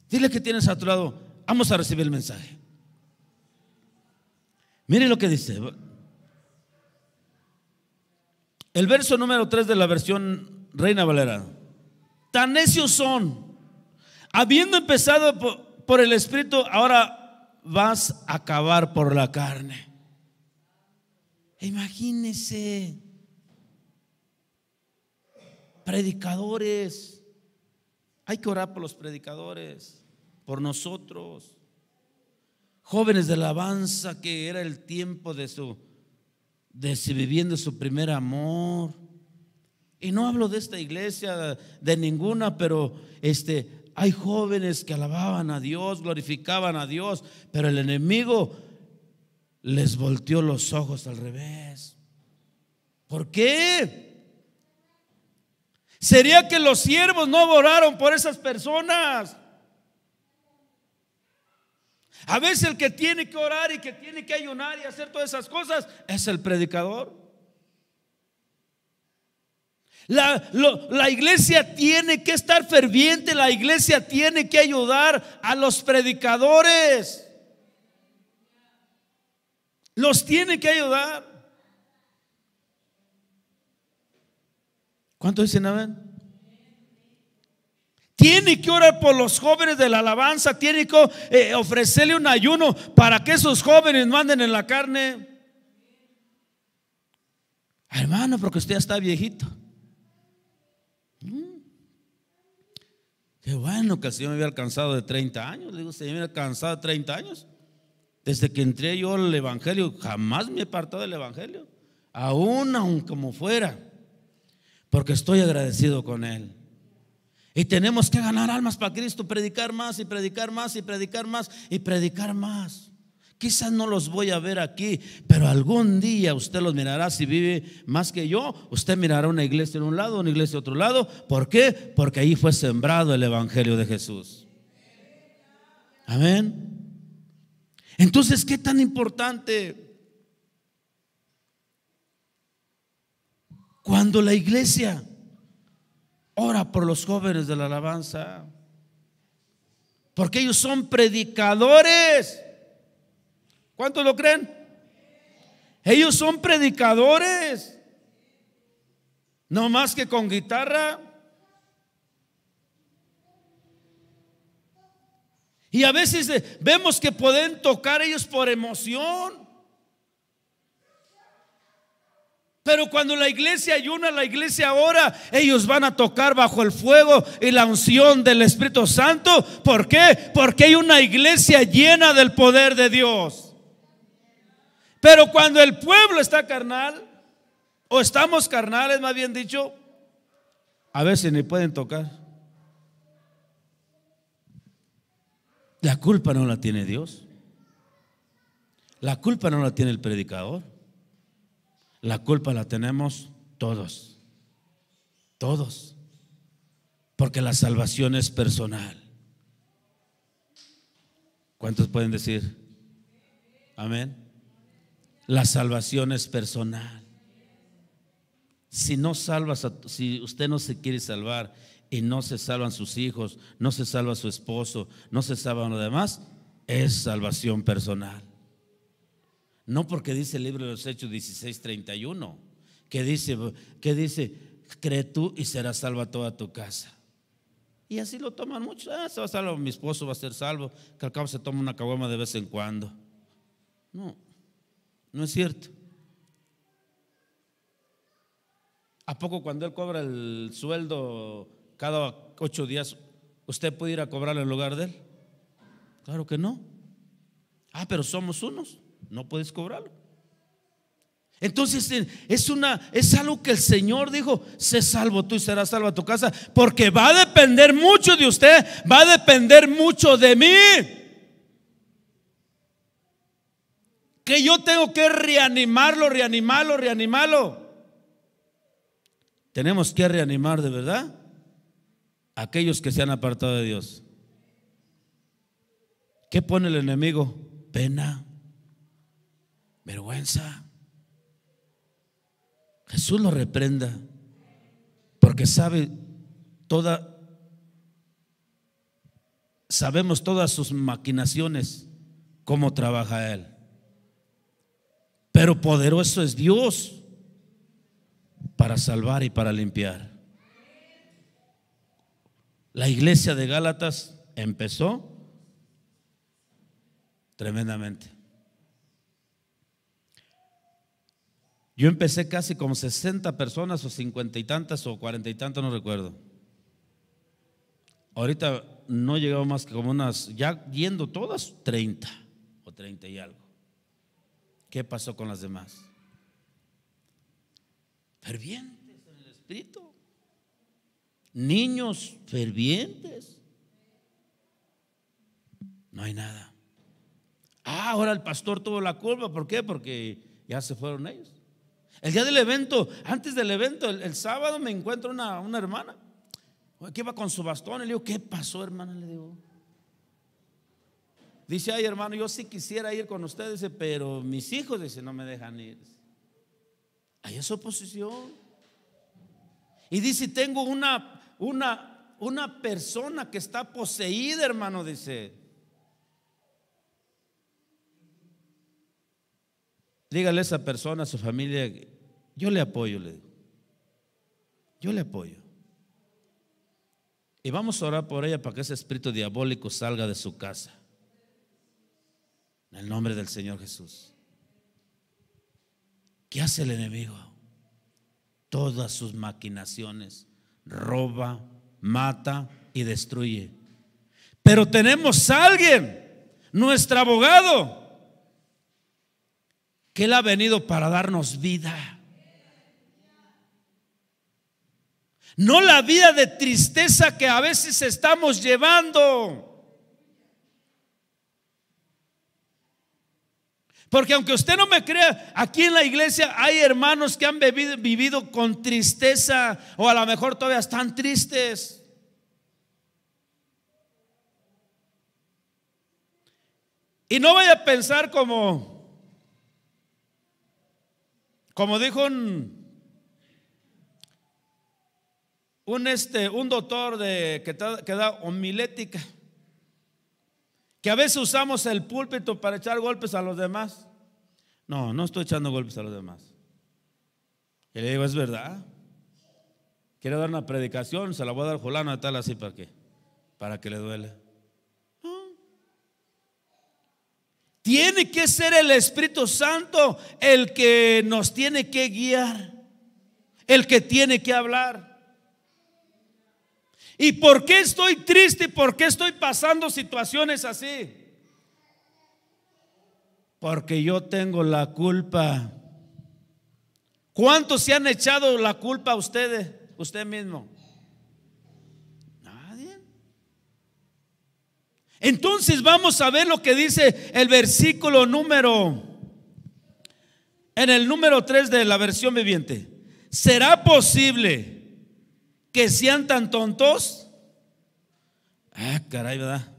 Dile que tienes a tu lado, vamos a recibir el mensaje. Mire lo que dice el verso número 3 de la versión Reina Valera. Tan necios son habiendo empezado por el Espíritu, ahora vas a acabar por la carne. Imagínense, predicadores, hay que orar por los predicadores, por nosotros, jóvenes de alabanza, que era el tiempo de viviendo su primer amor. Y no hablo de esta iglesia, de ninguna, pero hay jóvenes que alababan a Dios, glorificaban a Dios, pero el enemigo les volteó los ojos al revés. ¿Por qué? ¿Sería que los siervos no oraron por esas personas? A veces el que tiene que orar y que tiene que ayunar y hacer todas esas cosas es el predicador. La iglesia tiene que estar ferviente, la iglesia tiene que ayudar a los predicadores. Los tiene que ayudar. ¿Cuántos dicen amén? Tiene que orar por los jóvenes de la alabanza, tiene que ofrecerle un ayuno para que esos jóvenes no anden en la carne. Hermano, porque usted ya está viejito. Qué bueno que el Señor me había alcanzado de 30 años. Le digo, Señor, me había alcanzado de 30 años. Desde que entré yo al Evangelio, jamás me he apartado del Evangelio, aún como fuera, porque estoy agradecido con Él. Y tenemos que ganar almas para Cristo, predicar más y predicar más y predicar más y predicar más. Quizás no los voy a ver aquí, pero algún día usted los mirará. Si vive más que yo, usted mirará una iglesia en un lado, una iglesia en otro lado. ¿Por qué? Porque ahí fue sembrado el Evangelio de Jesús. Amén. Entonces, ¿qué tan importante? Cuando la iglesia ora por los jóvenes de la alabanza, porque ellos son predicadores. ¿Cuántos lo creen? Ellos son predicadores, no más que con guitarra. Y a veces vemos que pueden tocar ellos por emoción. Pero cuando la iglesia ayuna, la iglesia ora, ellos van a tocar bajo el fuego y la unción del Espíritu Santo. ¿Por qué? Porque hay una iglesia llena del poder de Dios. Pero cuando el pueblo está carnal, o estamos carnales más bien dicho, a veces ni pueden tocar. La culpa no la tiene Dios. La culpa no la tiene el predicador. La culpa la tenemos todos. Todos. Porque la salvación es personal. ¿Cuántos pueden decir amén? La salvación es personal. Si no salvas, si usted no se quiere salvar y no se salvan sus hijos, no se salva su esposo, no se salvan los demás, es salvación personal. No porque dice el libro de los Hechos 16:31, que dice, cree tú y será salva toda tu casa. Y así lo toman muchos. Se va a salvar, mi esposo va a ser salvo, que al cabo se toma una caguama de vez en cuando. No es cierto. ¿A poco cuando él cobra el sueldo cada 8 días, usted puede ir a cobrarlo en lugar de él? Claro que no. Pero somos unos, no puedes cobrarlo. Entonces es algo que el Señor dijo: sé salvo tú y serás salva tu casa, porque va a depender mucho de usted, va a depender mucho de mí. Que yo tengo que reanimarlo. Tenemos que reanimar de verdad a aquellos que se han apartado de Dios. ¿Qué pone el enemigo? Pena, vergüenza. Jesús lo reprenda, porque sabemos todas sus maquinaciones, cómo trabaja Él. Pero poderoso es Dios para salvar y para limpiar. La iglesia de Gálatas empezó tremendamente. Yo empecé casi como 60 personas o 50 y tantas o 40 y tantas, no recuerdo. Ahorita no llegamos más que como unas, ya yendo todas, 30 o 30 y algo. ¿Qué pasó con las demás? Fervientes en el espíritu. Niños fervientes. No hay nada. Ahora el pastor tuvo la culpa. ¿Por qué? Porque ya se fueron ellos. El día del evento, antes del evento, el sábado me encuentro una hermana que iba con su bastón. Y le digo, ¿qué pasó, hermana? Le digo. Dice, ay, hermano, yo sí quisiera ir con ustedes, pero mis hijos, dice, no me dejan ir. Hay esa oposición. Y dice, tengo una persona que está poseída, hermano, dice. Dígale a esa persona, a su familia, yo le apoyo, le digo. Yo le apoyo. Y vamos a orar por ella para que ese espíritu diabólico salga de su casa. En el nombre del Señor Jesús. ¿Qué hace el enemigo? Todas sus maquinaciones. Roba, mata y destruye. Pero tenemos a alguien, nuestro abogado, que Él ha venido para darnos vida. No la vida de tristeza que a veces estamos llevando. Porque aunque usted no me crea, aquí en la iglesia hay hermanos que han vivido con tristeza, o a lo mejor todavía están tristes. Y no vaya a pensar como dijo un doctor que da homilética, que a veces usamos el púlpito para echar golpes a los demás. No estoy echando golpes a los demás. Y le digo, es verdad. Quiero dar una predicación, se la voy a dar fulano de tal así, ¿para qué? Para que le duele. Tiene que ser el Espíritu Santo el que nos tiene que guiar, el que tiene que hablar. ¿Y por qué estoy triste? ¿Por qué estoy pasando situaciones así? Porque yo tengo la culpa. ¿Cuántos se han echado la culpa a ustedes, usted mismo? Nadie. Entonces vamos a ver lo que dice el versículo en el número 3 de la versión viviente. ¿Será posible que sean tan tontos? Ah, caray, ¿verdad?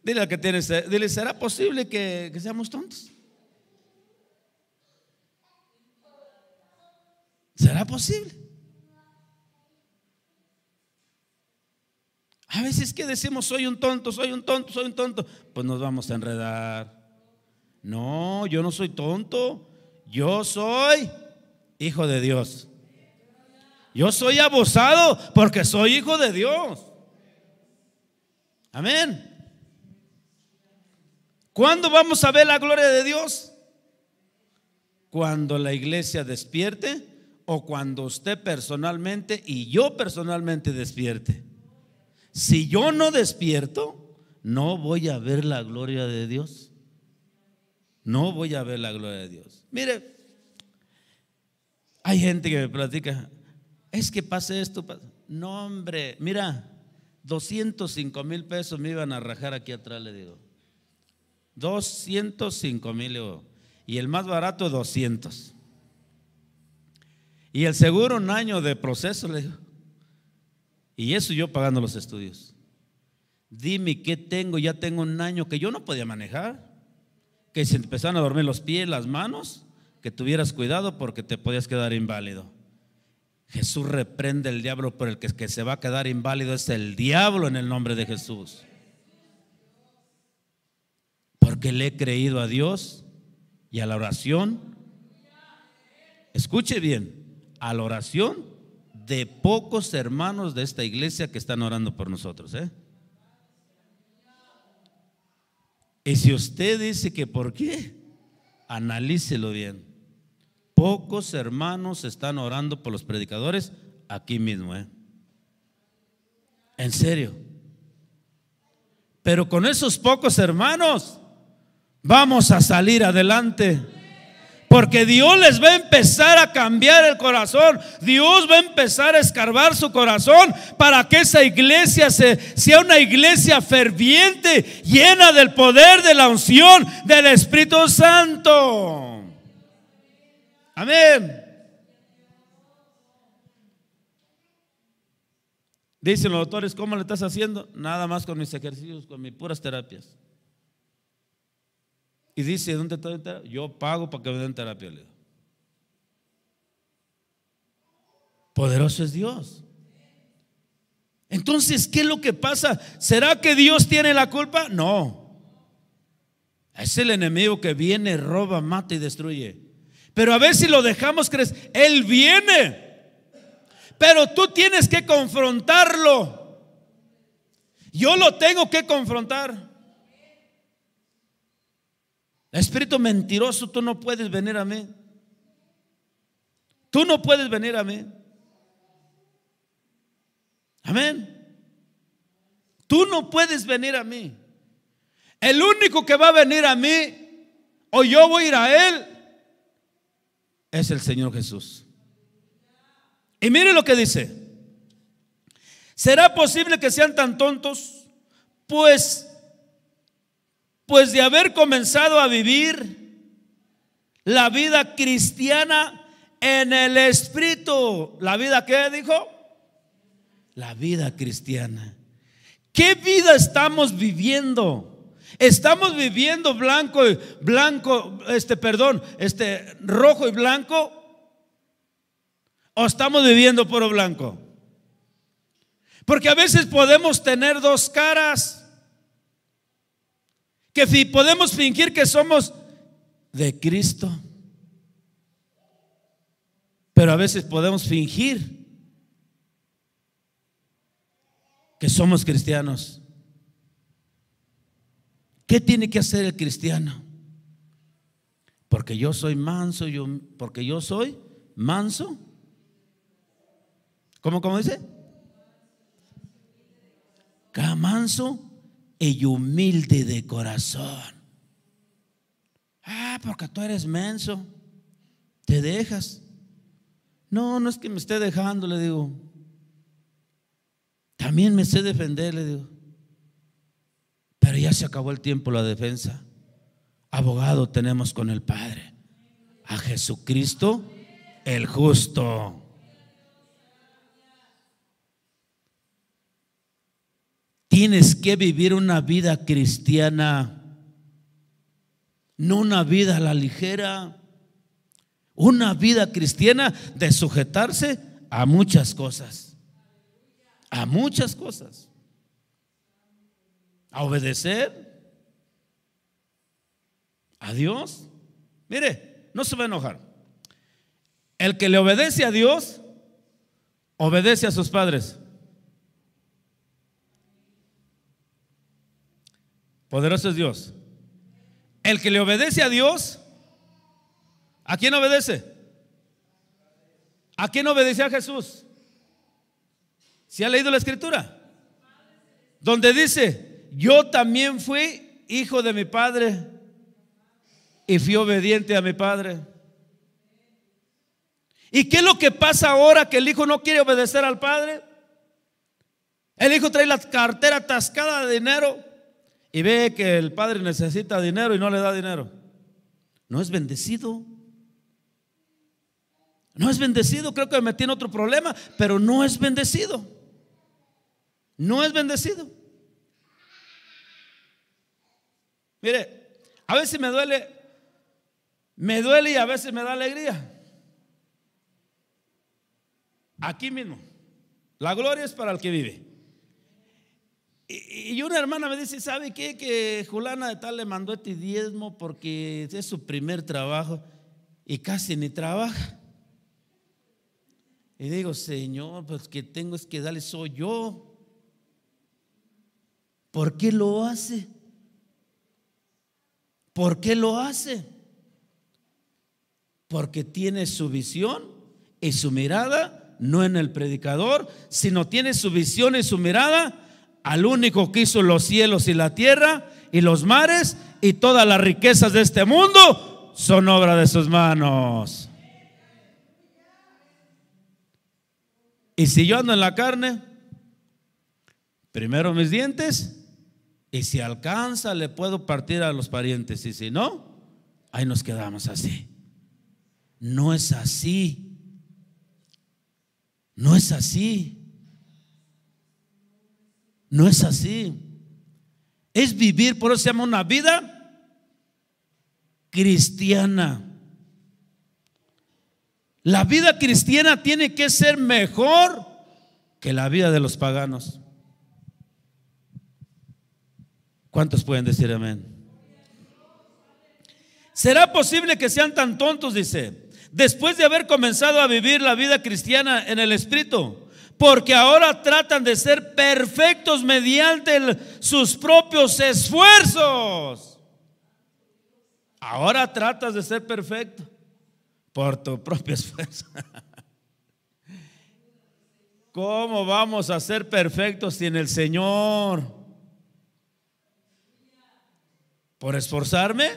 Dile al que tienes, dile, ¿será posible que seamos tontos? ¿Será posible? A veces que decimos soy un tonto, pues nos vamos a enredar. No, yo no soy tonto, yo soy hijo de Dios. Yo soy abusado porque soy hijo de Dios. Amén. ¿Cuándo vamos a ver la gloria de Dios? Cuando la iglesia despierte, o cuando usted personalmente y yo personalmente despierte. Si yo no despierto, no voy a ver la gloria de Dios. No voy a ver la gloria de Dios. Mire, hay gente que me platica, es que pasa esto. No, hombre, mira, 205,000 pesos me iban a rajar aquí atrás, le digo. 205,000 euros. Y el más barato 200. Y el seguro un año de proceso, le digo. Y eso yo pagando los estudios. Dime qué tengo, ya tengo un año que yo no podía manejar. Que se empezaron a dormir los pies, las manos, que tuvieras cuidado porque te podías quedar inválido. Jesús reprende el diablo, por el que se va a quedar inválido es el diablo en el nombre de Jesús. Porque le he creído a Dios y a la oración. Escuche bien, a la oración de pocos hermanos de esta iglesia que están orando por nosotros, ¿eh? Y si usted dice que por qué, analícelo bien. Pocos hermanos están orando por los predicadores aquí mismo, ¿eh? En serio. Pero con esos pocos hermanos vamos a salir adelante, porque Dios les va a empezar a cambiar el corazón. Dios va a empezar a escarbar su corazón para que esa iglesia sea una iglesia ferviente, llena del poder, de la unción del Espíritu Santo. Amén. Dicen los doctores: ¿cómo le estás haciendo? Nada más con mis ejercicios, con mis puras terapias. Y dice: ¿dónde te doy terapia? Yo pago para que me den terapia. Le digo. Poderoso es Dios. Entonces, ¿qué es lo que pasa? ¿Será que Dios tiene la culpa? No. Es el enemigo que viene, roba, mata y destruye. Pero a ver si lo dejamos crecer. Él viene, pero tú tienes que confrontarlo. Yo lo tengo que confrontar. Espíritu mentiroso, tú no puedes venir a mí. Tú no puedes venir a mí. Amén. Tú no puedes venir a mí. El único que va a venir a mí, o yo voy a ir a Él, es el Señor Jesús. Y mire lo que dice: ¿será posible que sean tan tontos? Pues de haber comenzado a vivir la vida cristiana en el Espíritu. ¿La vida qué dijo? La vida cristiana. ¿Qué vida estamos viviendo? ¿Estamos viviendo rojo y blanco? ¿O estamos viviendo puro blanco? Porque a veces podemos tener dos caras. Que podemos fingir que somos de Cristo, pero a veces podemos fingir que somos cristianos. ¿Qué tiene que hacer el cristiano? Porque yo soy manso, porque yo soy manso. ¿Cómo dice? Manso y humilde de corazón. Porque tú eres menso, te dejas. No es que me esté dejando, le digo. También me sé defender, le digo. Pero ya se acabó el tiempo la defensa. Abogado tenemos con el Padre, a Jesucristo el justo. Tienes que vivir una vida cristiana, no una vida a la ligera. Una vida cristiana de sujetarse a muchas cosas. A muchas cosas. A obedecer a Dios. Mire, no se va a enojar. El que le obedece a Dios, obedece a sus padres. Poderoso es Dios. El que le obedece a Dios, ¿a quién obedece? ¿A quién obedece a Jesús? ¿Se ha leído la escritura? Donde dice: yo también fui hijo de mi padre y fui obediente a mi padre. ¿Y qué es lo que pasa ahora que el hijo no quiere obedecer al padre? El hijo trae la cartera atascada de dinero y ve que el padre necesita dinero y no le da dinero. No es bendecido. No es bendecido. Creo que me metí en otro problema, pero no es bendecido. No es bendecido. Mire, a veces me duele y a veces me da alegría. Aquí mismo. La gloria es para el que vive. Y una hermana me dice: ¿sabe qué? Que fulana de tal le mandó este diezmo porque es su primer trabajo y casi ni trabaja. Y digo, Señor, pues que tengo es que darle, soy yo. ¿Por qué lo hace? ¿Por qué lo hace? Porque tiene su visión y su mirada no en el predicador, sino tiene su visión y su mirada al único que hizo los cielos y la tierra y los mares, y todas las riquezas de este mundo son obra de sus manos. Y si yo ando en la carne, primero mis dientes, y si alcanza le puedo partir a los parientes, y si no, ahí nos quedamos así. No es así. No es así. No es así. Es vivir, por eso se llama una vida cristiana. La vida cristiana tiene que ser mejor que la vida de los paganos. ¿Cuántos pueden decir amén? ¿Será posible que sean tan tontos, dice, después de haber comenzado a vivir la vida cristiana en el Espíritu? Porque ahora tratan de ser perfectos mediante sus propios esfuerzos. Ahora tratas de ser perfecto por tu propio esfuerzo. ¿Cómo vamos a ser perfectos sin el Señor? ¿Por esforzarme?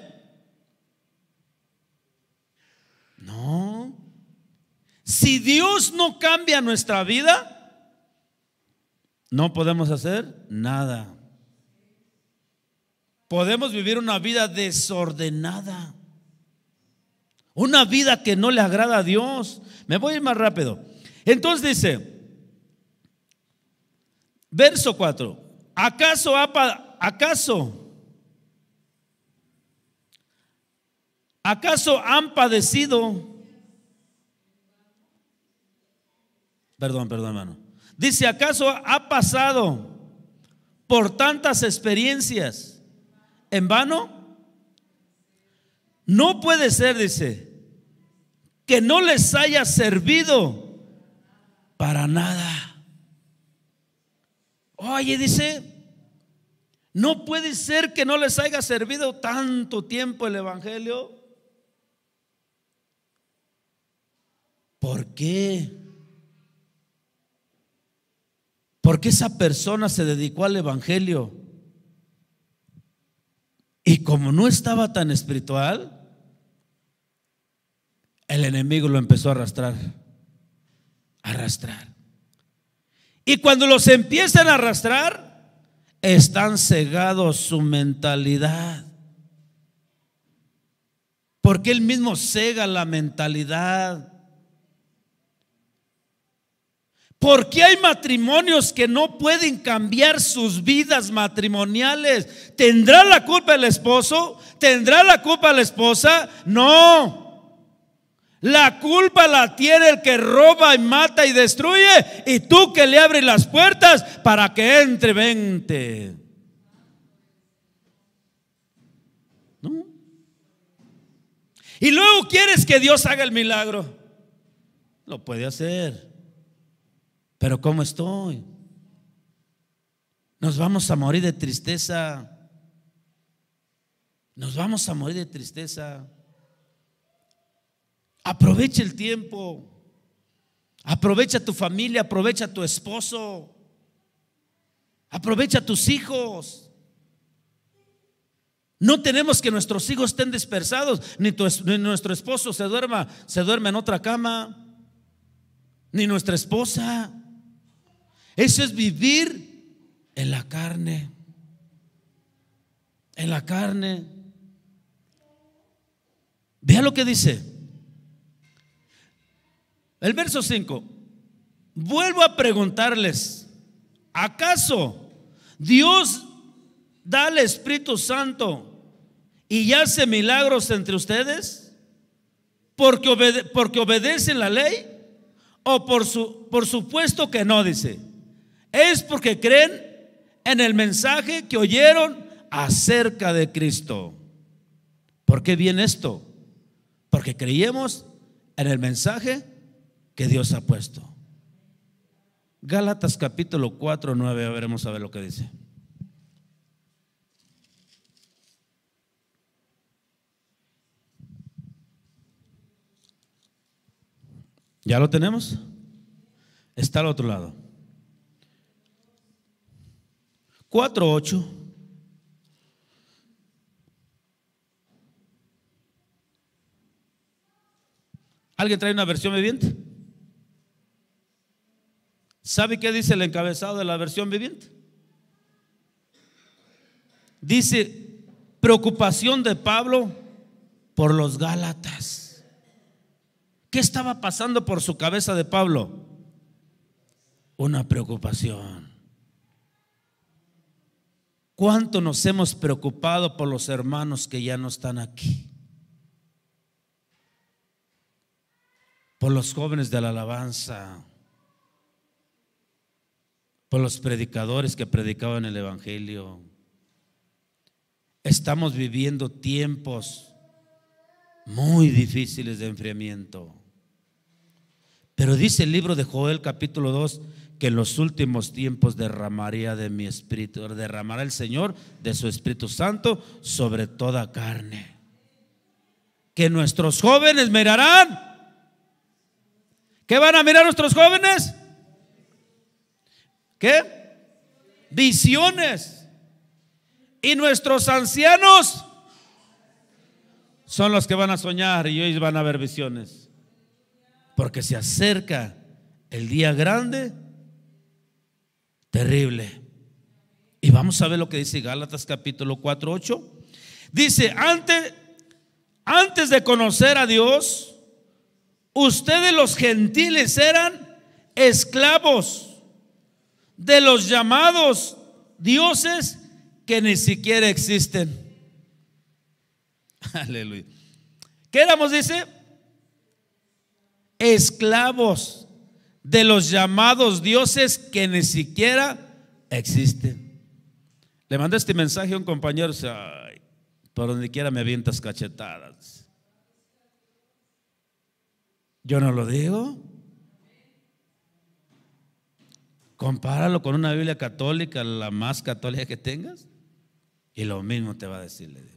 No. Si Dios no cambia nuestra vida, no podemos hacer nada. Podemos vivir una vida desordenada, una vida que no le agrada a Dios. Me voy a ir más rápido. Entonces dice, verso 4: ¿Acaso han padecido? Perdón, hermano. Dice, ¿acaso ha pasado por tantas experiencias en vano? No puede ser, dice, que no les haya servido para nada. Oye, dice, no puede ser que no les haya servido tanto tiempo el evangelio. ¿Por qué? Porque esa persona se dedicó al evangelio y como no estaba tan espiritual, el enemigo lo empezó a arrastrar. Y cuando los empiezan a arrastrar, están cegados su mentalidad, porque él mismo cega la mentalidad. ¿Por qué hay matrimonios que no pueden cambiar sus vidas matrimoniales? ¿Tendrá la culpa el esposo? ¿Tendrá la culpa la esposa? No. La culpa la tiene el que roba y mata y destruye, y tú que le abres las puertas para que entre, vente. ¿No? Y luego quieres que Dios haga el milagro. Lo puede hacer. Pero ¿cómo estoy? Nos vamos a morir de tristeza. Nos vamos a morir de tristeza. Aprovecha el tiempo. Aprovecha tu familia, aprovecha tu esposo. Aprovecha tus hijos. No tenemos que nuestros hijos estén dispersados, ni nuestro esposo se duerma en otra cama, ni nuestra esposa. Eso es vivir en la carne. En la carne. Vea lo que dice el verso 5. Vuelvo a preguntarles, ¿acaso Dios da el Espíritu Santo y hace milagros entre ustedes? ¿Porque obedecen la ley? ¿O por supuesto que no? Dice, es porque creen en el mensaje que oyeron acerca de Cristo. ¿Por qué viene esto? Porque creíamos en el mensaje que Dios ha puesto. Gálatas capítulo 4, 9, veremos a ver lo que dice. ¿Ya lo tenemos? Está al otro lado. 4:8. ¿Alguien trae una versión viviente? ¿Sabe qué dice el encabezado de la versión viviente? Dice: preocupación de Pablo por los Gálatas. ¿Qué estaba pasando por su cabeza de Pablo? Una preocupación. ¿Cuánto nos hemos preocupado por los hermanos que ya no están aquí? Por los jóvenes de la alabanza, por los predicadores que predicaban el evangelio. Estamos viviendo tiempos muy difíciles de enfriamiento. Pero dice el libro de Joel capítulo 2 que en los últimos tiempos derramaría de mi espíritu, derramará el Señor de su Espíritu Santo sobre toda carne. Que nuestros jóvenes mirarán. ¿Qué van a mirar nuestros jóvenes? ¿Qué? Visiones. Y nuestros ancianos son los que van a soñar y ellos van a ver visiones. Porque se acerca el día grande, terrible. Y vamos a ver lo que dice Gálatas capítulo 4, 8. Dice: antes de conocer a Dios, ustedes los gentiles eran esclavos de los llamados dioses que ni siquiera existen. Aleluya. ¿Qué éramos? Dice: esclavos de los llamados dioses que ni siquiera existen. Le mandé este mensaje a un compañero. Ay, por donde quiera me avientas cachetadas. Yo no lo digo. Compáralo con una Biblia católica, la más católica que tengas, y lo mismo te va a decir.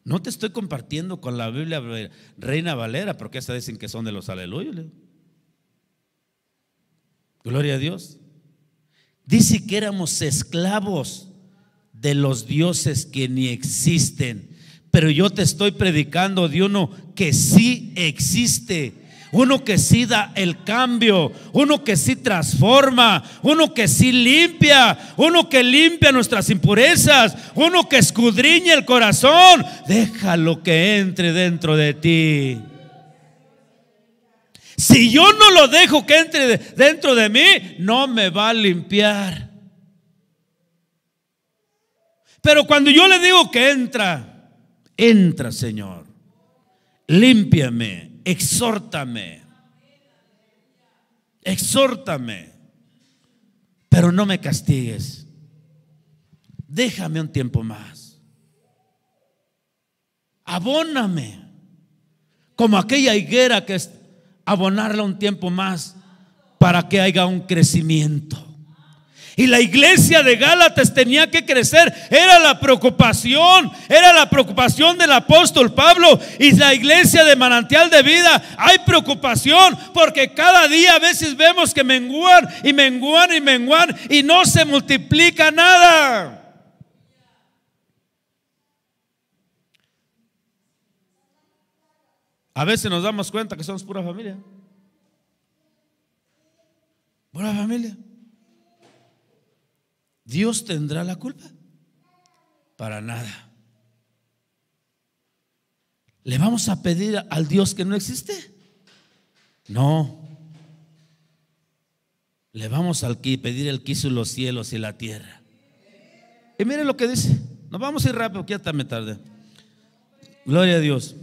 No te estoy compartiendo con la Biblia Reina Valera, porque esas dicen que son de los aleluyos. Gloria a Dios. Dice que éramos esclavos de los dioses que ni existen. Pero yo te estoy predicando de uno que sí existe. Uno que sí da el cambio, uno que sí transforma, uno que sí limpia, uno que limpia nuestras impurezas, uno que escudriña el corazón. Déjalo que entre dentro de ti. Si yo no lo dejo que entre dentro de mí, no me va a limpiar. Pero cuando yo le digo que entra, Señor, límpiame, exhórtame, pero no me castigues. Déjame un tiempo más. Abóname, como aquella higuera que es abonarla un tiempo más para que haya un crecimiento. Y la iglesia de Gálatas tenía que crecer. Era la preocupación del apóstol Pablo. Y la iglesia de Manantial de Vida, hay preocupación porque cada día a veces vemos que menguan y no se multiplica nada. A veces nos damos cuenta que somos pura familia. Pura familia. ¿Dios tendrá la culpa? Para nada. ¿Le vamos a pedir al Dios que no existe? No. Le vamos a pedir el que hizo los cielos y la tierra. Y mire lo que dice. Nos vamos a ir rápido, que ya está muy tarde. Gloria a Dios.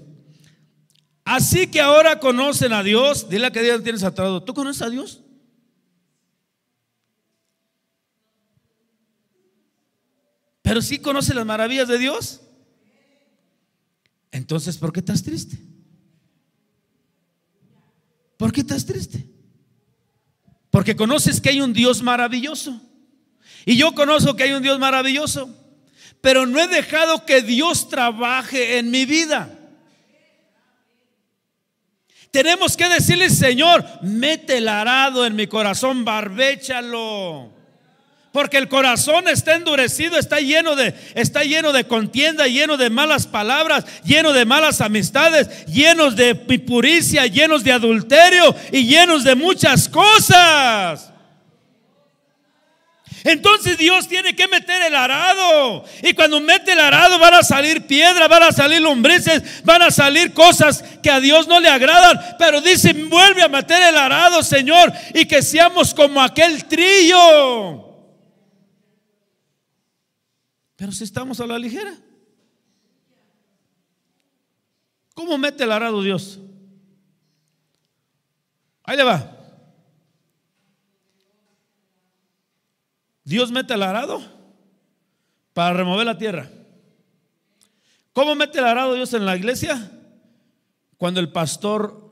Así que ahora conocen a Dios. Dile a que Dios tienes atrado. ¿Tú conoces a Dios? Pero sí conoce las maravillas de Dios. Entonces, ¿por qué estás triste? ¿Por ¿Por qué estás triste? Porque conoces que hay un Dios maravilloso. Y yo conozco que hay un Dios maravilloso, pero no he dejado que Dios trabaje en mi vida. Tenemos que decirle: Señor, mete el arado en mi corazón, barbéchalo. Porque el corazón está endurecido, está lleno de contienda, lleno de malas palabras, lleno de malas amistades, llenos de impuricia, llenos de adulterio y llenos de muchas cosas. Entonces Dios tiene que meter el arado, y cuando mete el arado van a salir piedras, van a salir lombrices, van a salir cosas que a Dios no le agradan. Pero dice: vuelve a meter el arado, Señor, y que seamos como aquel trillo. Pero si estamos a la ligera, ¿cómo mete el arado Dios? Ahí le va. Dios mete el arado para remover la tierra. ¿Cómo mete el arado Dios en la iglesia? Cuando el pastor,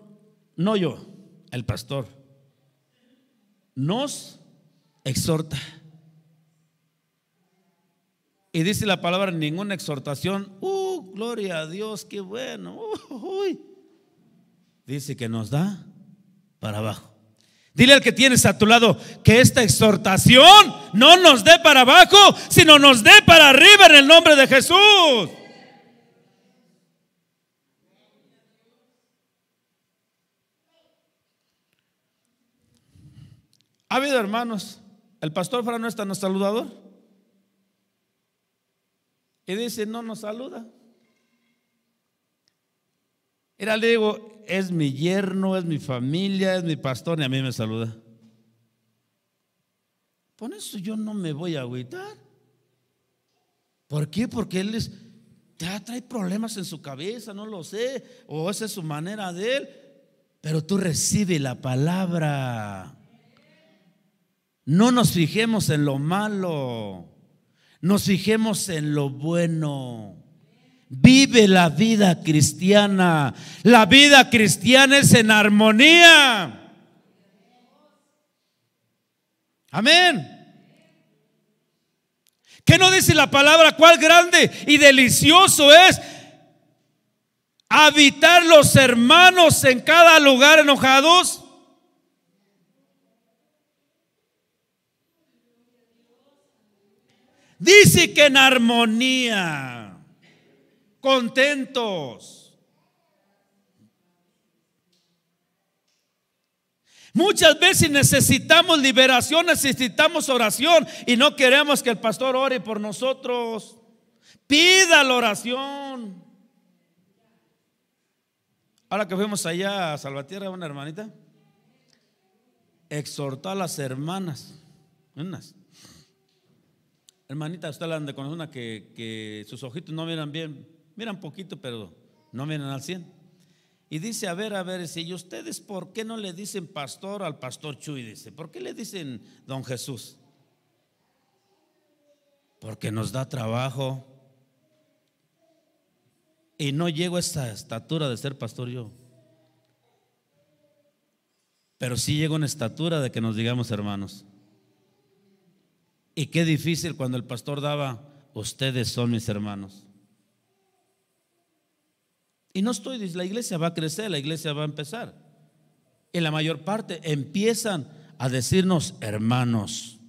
no yo, el pastor, nos exhorta. Y dice la palabra: ninguna exhortación, gloria a Dios, qué bueno, dice que nos da para abajo. Dile al que tienes a tu lado que esta exhortación no nos dé para abajo, sino nos dé para arriba, en el nombre de Jesús. Ha habido hermanos, el pastor Fran no es tan saludador, y dice: no nos saluda. Mira, le digo: es mi yerno, es mi familia, es mi pastor, y a mí me saluda. Por eso yo no me voy a agüitar. ¿Por qué? Porque él ya trae problemas en su cabeza, no lo sé, o esa es su manera de él. Pero tú recibes la palabra. No nos fijemos en lo malo, nos fijemos en lo bueno. Vive la vida cristiana. La vida cristiana es en armonía. Amén. ¿Qué no dice la palabra? Cuál grande y delicioso es habitar los hermanos en cada lugar enojados. Dice que en armonía, contentos. Muchas veces necesitamos liberación, necesitamos oración, y no queremos que el pastor ore por nosotros. Pida la oración. Ahora que fuimos allá a Salvatierra, una hermanita exhortó a las hermanas, unas hermanita, usted la han de conocer, una que sus ojitos no miran bien, miran poquito, pero no miran al 100. Y dice: a ver, ¿y ustedes por qué no le dicen pastor al pastor Chuy? Dice: ¿por qué le dicen don Jesús? Porque nos da trabajo, y no llego a esta estatura de ser pastor yo, pero sí llego a una estatura de que nos digamos hermanos. Y qué difícil cuando el pastor daba: ustedes son mis hermanos. Y no estoy, la iglesia va a crecer, la iglesia va a empezar, y la mayor parte empiezan a decirnos hermanos,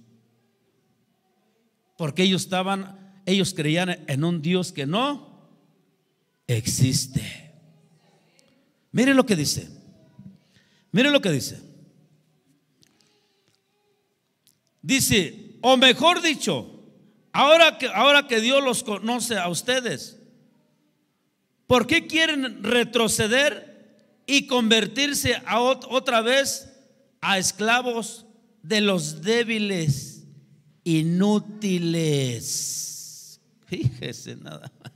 porque ellos creían en un Dios que no existe. Mire lo que dice. Mire lo que dice. Dice, o mejor dicho, ahora que Dios los conoce a ustedes, ¿por qué quieren retroceder y convertirse otra vez a esclavos de los débiles, inútiles? Fíjese nada más.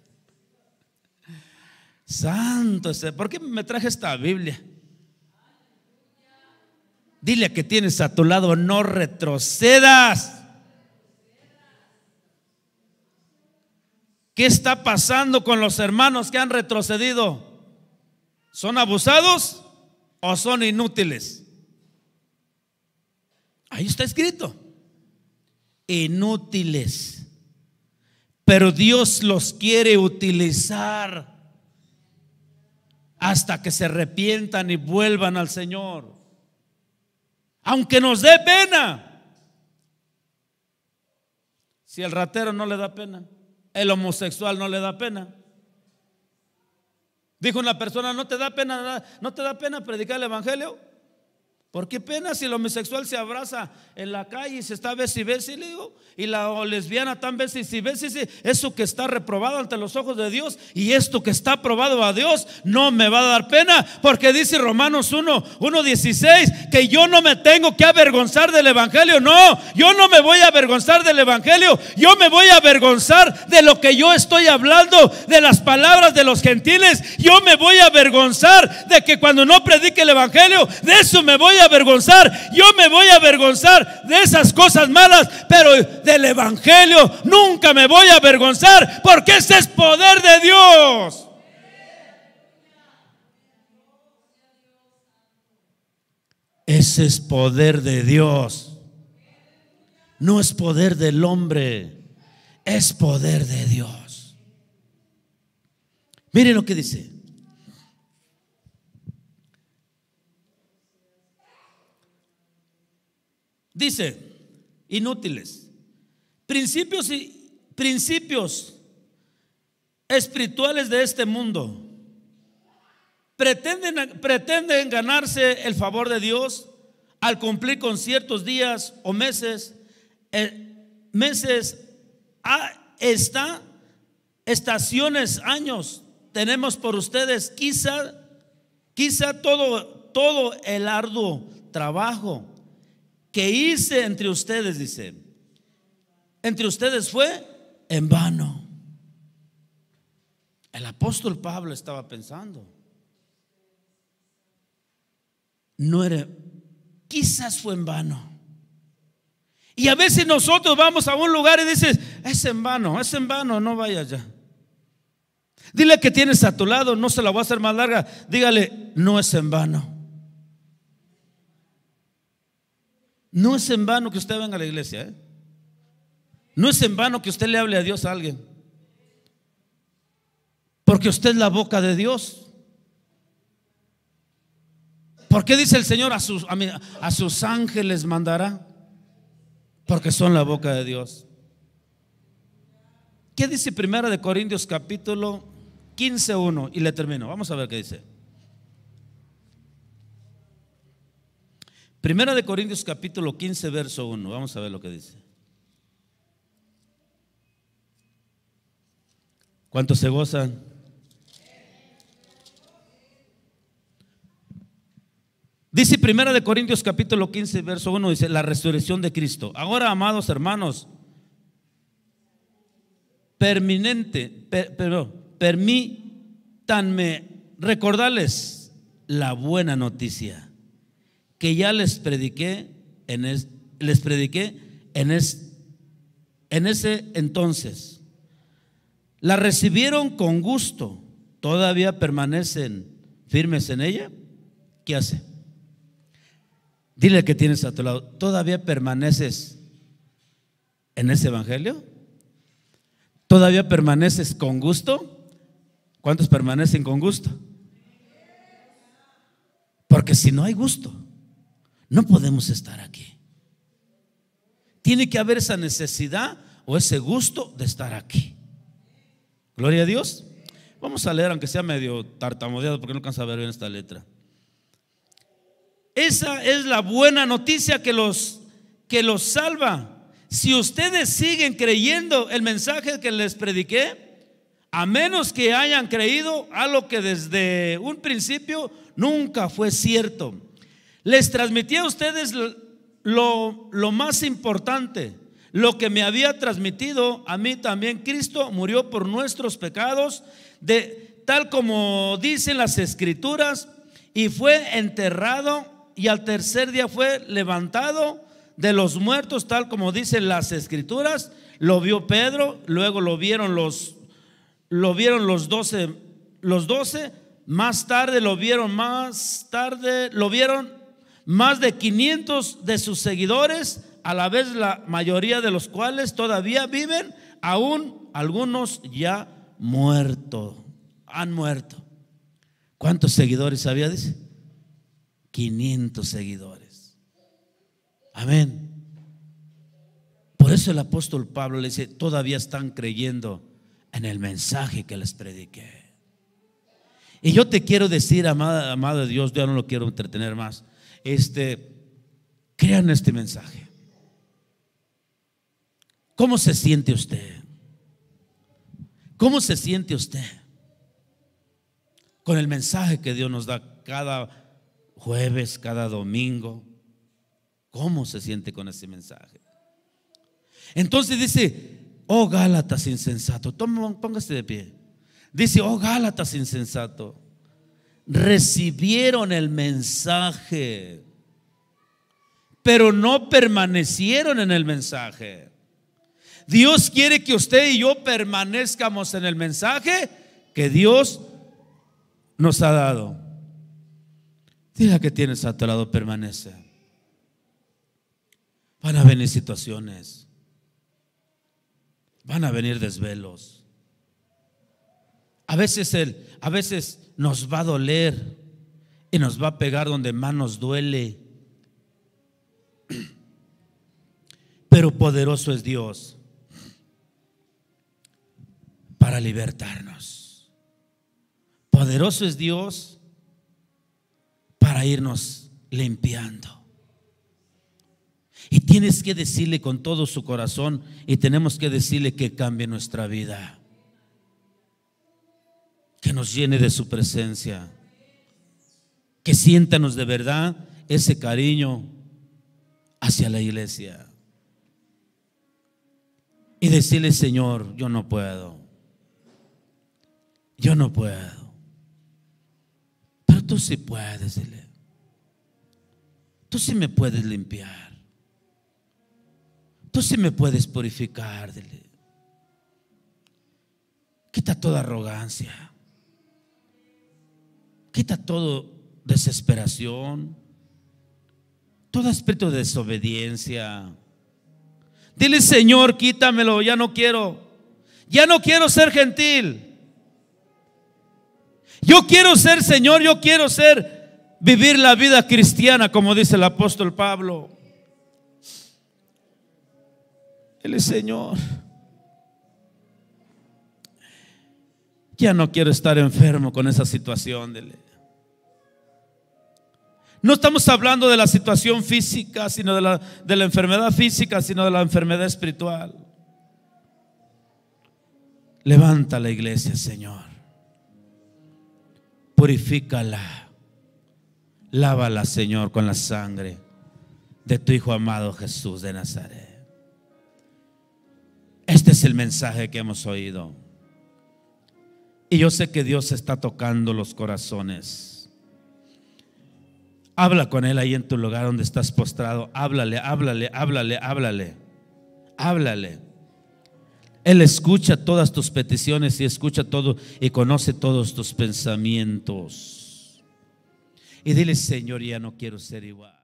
Santo, ¿por qué me traje esta Biblia? Dile que tienes a tu lado: no retrocedas. ¿Qué está pasando con los hermanos que han retrocedido? ¿Son abusados o son inútiles? Ahí está escrito, inútiles. Pero Dios los quiere utilizar hasta que se arrepientan y vuelvan al Señor, aunque nos dé pena. Si el ratero no le da pena, el homosexual no le da pena. Dijo una persona: ¿no te da pena predicar el evangelio? ¿Por qué pena si el homosexual se abraza en la calle y se está ves y ves? Y le digo, y la lesbiana tan ves y ves, y eso que está reprobado ante los ojos de Dios y esto que está aprobado a Dios no me va a dar pena, porque dice Romanos 1:16 que yo no me tengo que avergonzar del evangelio. No, yo no me voy a avergonzar del evangelio, yo me voy a avergonzar de lo que yo estoy hablando, de las palabras de los gentiles. Yo me voy a avergonzar de que cuando no predique el evangelio, de eso me voy a avergonzar. Yo me voy a avergonzar de esas cosas malas, pero del evangelio nunca me voy a avergonzar, porque ese es poder de Dios. Ese es poder de Dios. No es poder del hombre, es poder de Dios. Miren lo que dice. Dice: inútiles, principios espirituales de este mundo pretenden ganarse el favor de Dios al cumplir con ciertos días o meses, estaciones, años. Tenemos por ustedes quizá todo el arduo trabajo que hice entre ustedes, dice, entre ustedes fue en vano. El apóstol Pablo estaba pensando, quizás fue en vano. Y a veces nosotros vamos a un lugar y dices: es en vano, no vayas ya. Dile que tienes a tu lado, no se la voy a hacer más larga, dígale: no es en vano. No es en vano que usted venga a la iglesia, ¿eh? No es en vano que usted le hable a Dios a alguien, porque usted es la boca de Dios. ¿Por qué dice el Señor a sus ángeles mandará? Porque son la boca de Dios. ¿Qué dice 1 Corintios capítulo 15:1? Y le termino, vamos a ver qué dice. 1 Corintios capítulo 15 verso 1. Vamos a ver lo que dice. ¿Cuántos se gozan? Dice 1 Corintios capítulo 15 verso 1, dice: la resurrección de Cristo. Ahora, amados hermanos, permítanme recordarles la buena noticia que ya les prediqué en ese entonces. La recibieron con gusto. ¿Todavía permanecen firmes en ella? ¿Qué hace? Dile que tienes a tu lado: ¿todavía permaneces en ese evangelio? ¿Todavía permaneces con gusto? ¿Cuántos permanecen con gusto? Porque si no hay gusto, no podemos estar aquí. Tiene que haber esa necesidad o ese gusto de estar aquí. Gloria a Dios. Vamos a leer, aunque sea medio tartamudeado, porque no alcanza a ver bien esta letra. Esa es la buena noticia que los salva. Si ustedes siguen creyendo el mensaje que les prediqué, a menos que hayan creído algo que desde un principio nunca fue cierto. Les transmití a ustedes lo más importante, lo que me había transmitido a mí también. Cristo murió por nuestros pecados, tal como dicen las Escrituras, y fue enterrado, y al tercer día fue levantado de los muertos, tal como dicen las Escrituras. Lo vio Pedro, luego lo vieron los 12, Más tarde lo vieron más de 500 de sus seguidores, a la vez la mayoría de los cuales todavía viven, aún algunos ya han muerto. ¿Cuántos seguidores había? Dice 500 seguidores. Amén. Por eso el apóstol Pablo le dice: todavía están creyendo en el mensaje que les prediqué. Y yo te quiero decir, amado de Dios, yo no lo quiero entretener más. Crean este mensaje. ¿Cómo se siente usted? ¿Cómo se siente usted con el mensaje que Dios nos da cada jueves, cada domingo? ¿Cómo se siente con ese mensaje? Entonces dice: oh Gálatas insensato. Póngase de pie. Dice: oh Gálatas insensato, recibieron el mensaje, pero no permanecieron en el mensaje. Dios quiere que usted y yo permanezcamos en el mensaje que Dios nos ha dado. Dile que tienes a tu lado: permanece. Van a venir situaciones, van a venir desvelos. A veces nos va a doler y nos va a pegar donde más nos duele. Pero poderoso es Dios para libertarnos. Poderoso es Dios para irnos limpiando. Y tienes que decirle con todo su corazón, y tenemos que decirle que cambie nuestra vida, que nos llene de su presencia, que siéntanos de verdad ese cariño hacia la iglesia. Y decirle: Señor, yo no puedo, pero tú sí puedes. Dile: tú sí me puedes limpiar, tú sí me puedes purificar. Dile: quita toda arrogancia, quita toda desesperación, todo espíritu de desobediencia. Dile: Señor, quítamelo, ya no quiero ser gentil. Yo quiero ser, Señor, vivir la vida cristiana como dice el apóstol Pablo. Dile: Señor, ya no quiero estar enfermo con esa situación. Dile. No estamos hablando de la situación física, sino de la enfermedad física, sino de la enfermedad espiritual. Levanta la iglesia, Señor. Purifícala. Lávala, Señor, con la sangre de tu Hijo amado Jesús de Nazaret. Este es el mensaje que hemos oído. Y yo sé que Dios está tocando los corazones. Habla con Él ahí en tu lugar donde estás postrado. Háblale. Él escucha todas tus peticiones y escucha todo y conoce todos tus pensamientos. Y dile: Señor, ya no quiero ser igual.